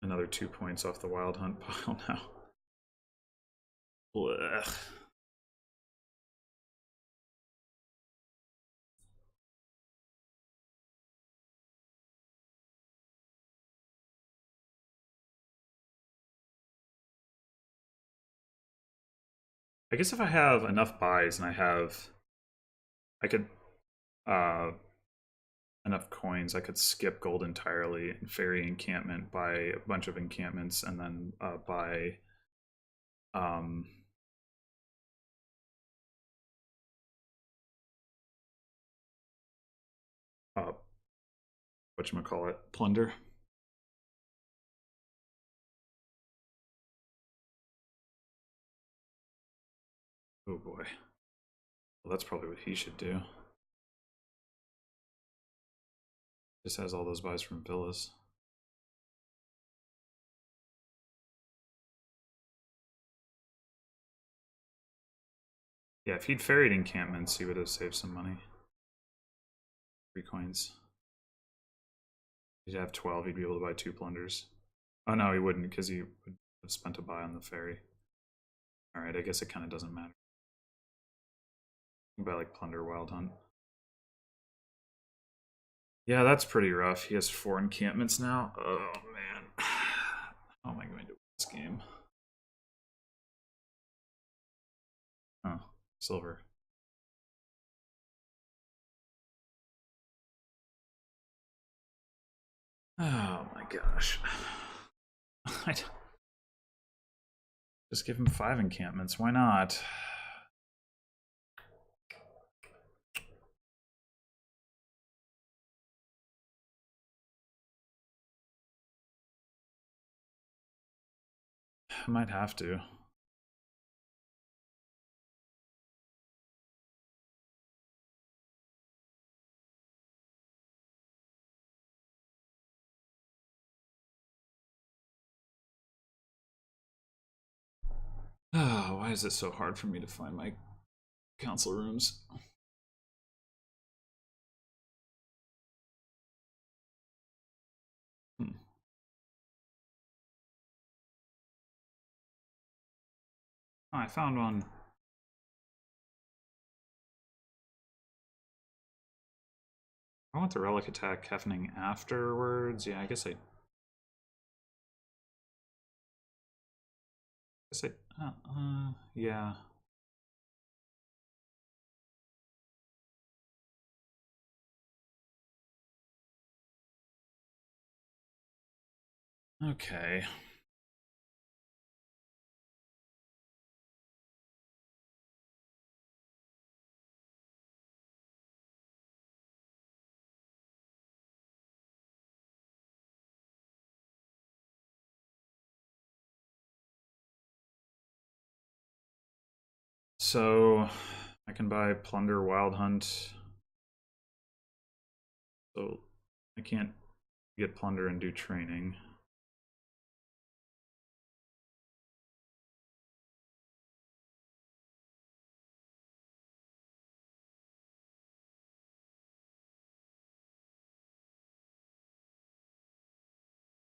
another 2 points off the Wild Hunt pile now. Blech. I guess if I have enough buys and I could, uh, enough coins, I could skip gold entirely and ferry encampment, buy a bunch of encampments, and then buy um, whatchamacallit, plunder. Oh boy. Well, that's probably what he should do. Just has all those buys from villas. Yeah, if he'd ferried encampments, he would have saved some money. 3 coins. He'd have 12, he'd be able to buy 2 plunders. Oh no, he wouldn't, because he would have spent a buy on the ferry. Alright, I guess it kind of doesn't matter. Buy like plunder Wild Hunt. Yeah, that's pretty rough. He has 4 encampments now. Oh man. How am I going to win this game? Oh, silver. Oh my gosh. Just give him 5 encampments. Why not? I might have to. Oh, why is it so hard for me to find my council rooms? Hmm. Oh, I found one. I want the relic attack happening afterwards. Yeah, I guess yeah. Okay. So I can buy plunder, wild hunt. So I can't get plunder and do training.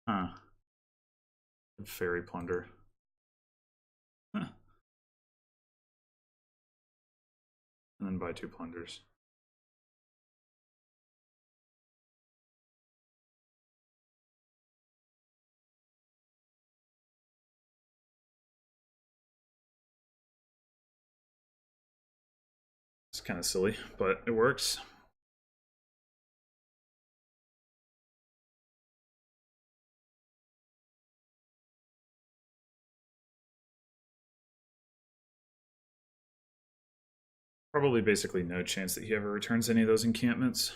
Huh. Fairy plunder. Huh. And then buy 2 plunders. It's kind of silly, but it works. Probably basically no chance that he ever returns any of those encampments.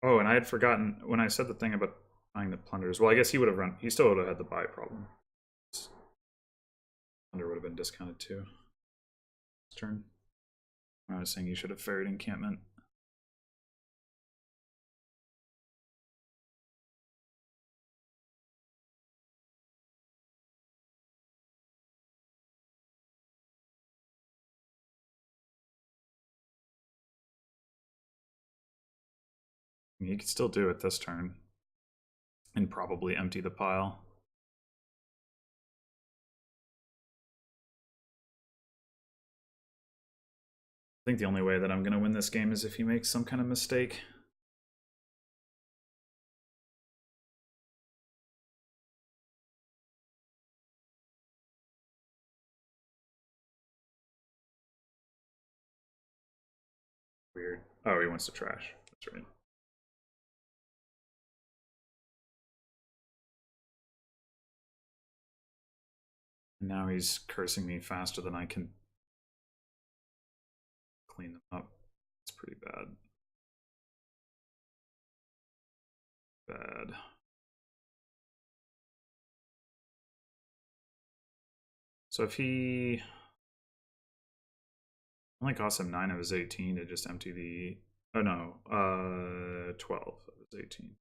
Oh, and I had forgotten when I said the thing about buying the plunders. Well, I guess he would have run. He still would have had the buy problem. Plunder would have been discounted too. His turn. I was saying you should have ferried encampment. I mean, you could still do it this turn and probably empty the pile. I think the only way that I'm going to win this game is if he makes some kind of mistake. Weird. Oh, he wants to trash. That's right. And now he's cursing me faster than I can clean them up. It's pretty bad. Bad. So if he only costs him 9 of his 18 to just empty the... Oh no, 12 of his 18.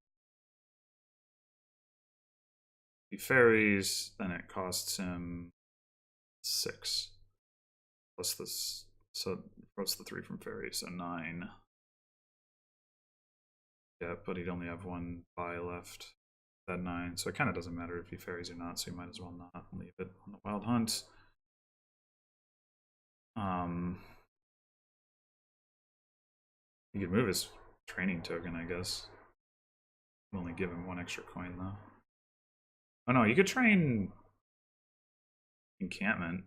If he ferries, then it costs him 6. Plus this, so what's the 3 from ferry? So 9. Yeah, but he'd only have 1 buy left. That 9, so it kind of doesn't matter if he ferries or not, so you might as well not leave it on the wild hunt. He could move his training token, I guess. Only give him 1 extra coin though. Oh no, you could train encampment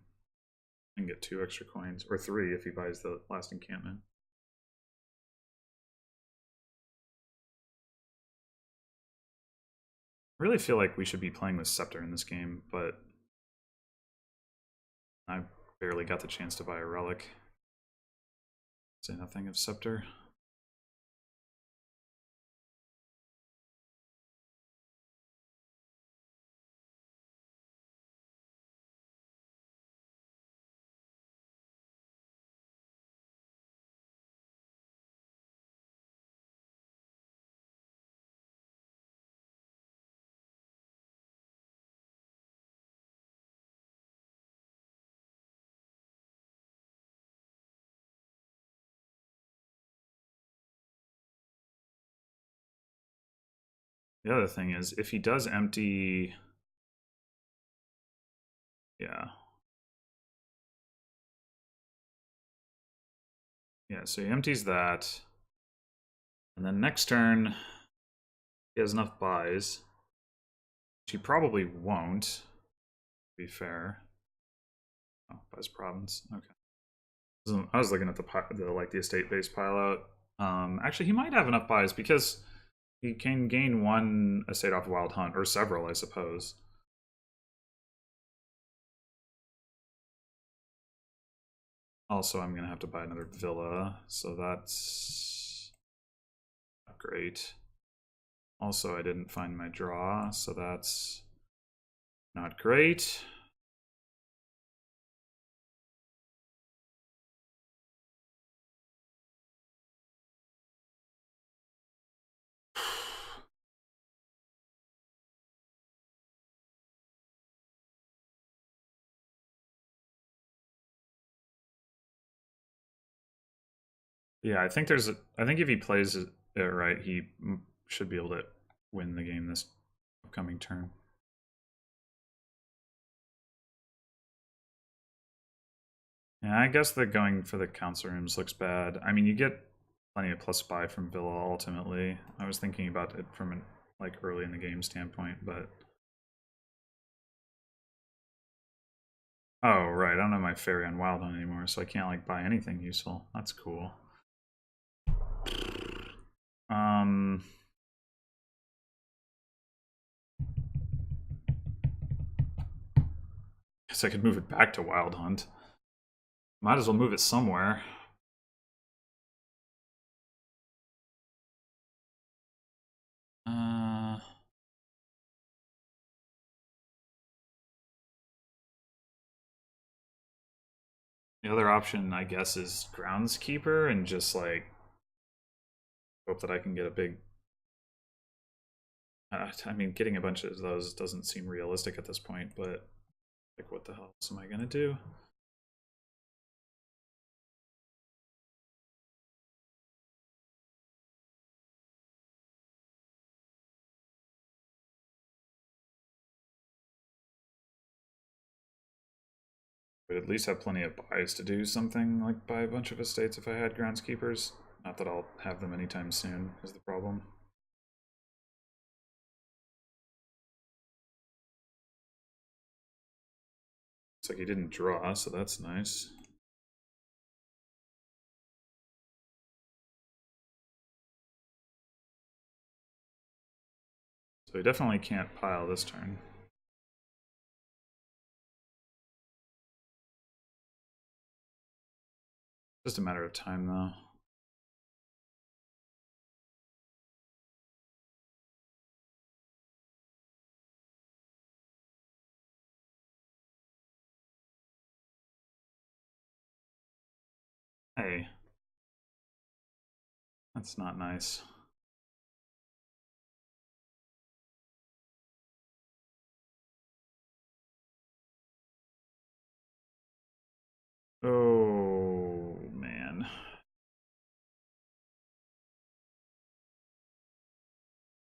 and get 2 extra coins, or 3 if he buys the last encampment. I really feel like we should be playing with Scepter in this game, but I barely got the chance to buy a relic. Say nothing of Scepter. The other thing is, if he does empty... Yeah. Yeah, so he empties that. And then next turn, he has enough buys. Which he probably won't, to be fair. Oh, buys province. Okay. I was looking at the estate-based pile out. Actually, he might have enough buys because he can gain 1 estate off Wild Hunt, or several, I suppose. Also, I'm gonna have to buy another villa, so that's not great. Also, I didn't find my draw, so that's not great. Yeah, I think I think if he plays it right, he should be able to win the game this upcoming turn. Yeah, I guess the going for the council rooms looks bad. I mean, you get plenty of plus buy from Villa ultimately. I was thinking about it from an early in the game standpoint, but oh right, I don't have my fairy on Wild Hunt anymore, so I can't buy anything useful. That's cool. Guess I could move it back to Wild Hunt. Might as well move it somewhere. The other option, I guess, is Groundskeeper and just hope that I can get a big. I mean, getting a bunch of those doesn't seem realistic at this point, but what the hell else am I gonna do? Would at least have plenty of buys to do something like buy a bunch of estates if I had Groundskeepers. Not that I'll have them anytime soon, is the problem. Looks like he didn't draw, so that's nice. So he definitely can't pile this turn. Just a matter of time, though. Hey. That's not nice. Oh, man.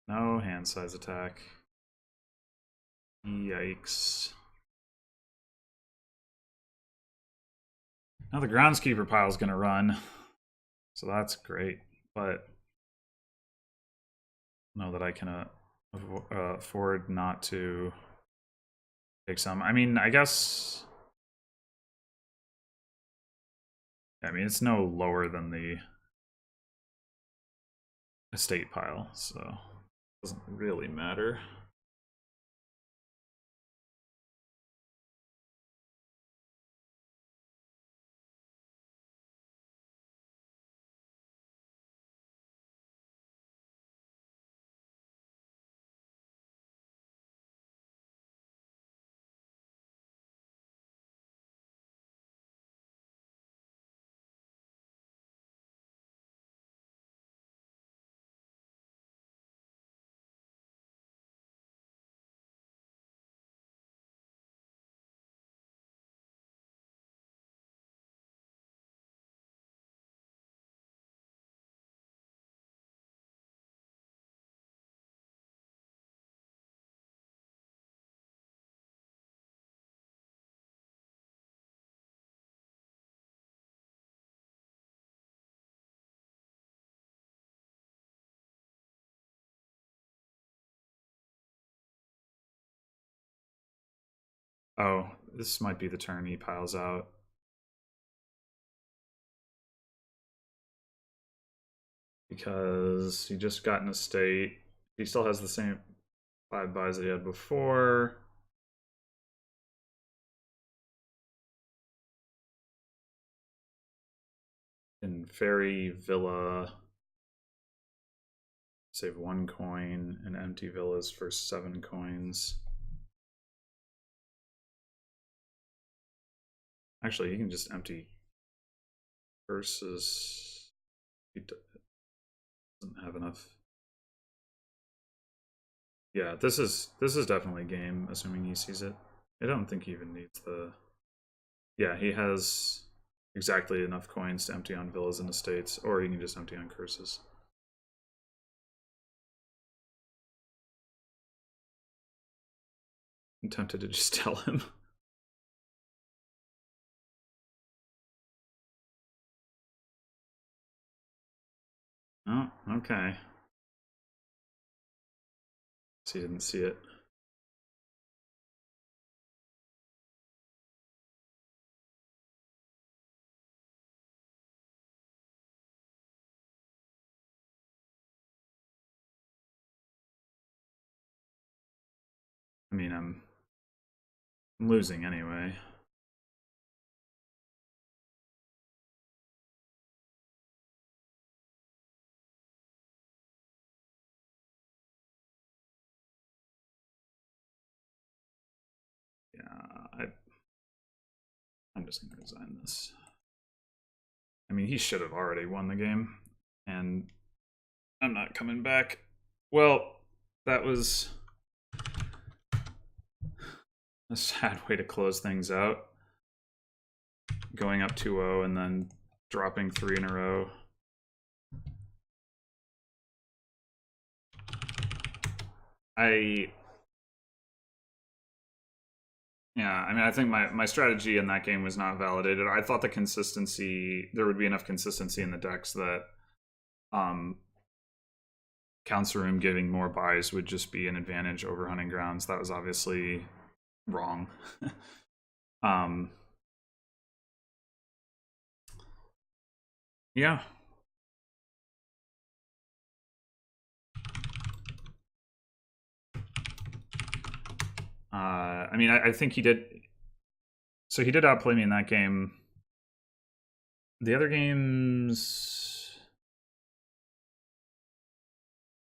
No hand size attack. Yikes. Now the groundskeeper pile is going to run. So that's great. But know that I can afford not to take some. I mean, I guess I mean, it's no lower than the estate pile, so it doesn't really matter. Oh, this might be the turn he piles out. Because he just got in a state. He still has the same 5 buys that he had before. In Fairy Villa, save 1 coin, and empty villas for 7 coins. Actually, he can just empty versus he doesn't have enough. Yeah, this is definitely game, assuming he sees it. I don't think he even needs the. Yeah, he has exactly enough coins to empty on villas and estates, or he can just empty on curses. I'm tempted to just tell him. Oh, okay. So he didn't see it. I mean, I'm losing anyway. Yeah, I'm just gonna resign this. I mean, he should have already won the game, and I'm not coming back. Well, that was a sad way to close things out. Going up 2-0 and then dropping 3 in a row. Yeah, I mean, I think my strategy in that game was not validated. I thought the consistency, there would be enough consistency in the decks that Council Room giving more buys would just be an advantage over Hunting Grounds. That was obviously wrong. Yeah. I mean, I think he did. So he did outplay me in that game. The other games,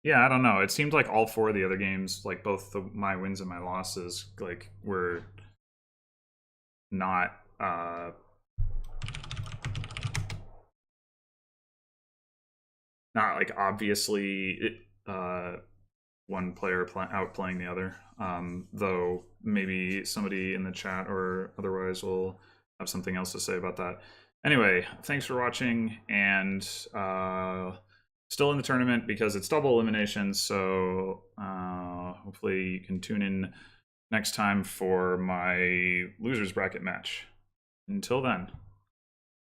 yeah, I don't know. It seemed like all 4 of the other games, like both my wins and my losses, like were not not like obviously one player outplaying the other. Though maybe somebody in the chat or otherwise will have something else to say about that. Anyway, thanks for watching, and still in the tournament because it's double elimination, so hopefully you can tune in next time for my losers bracket match. Until then.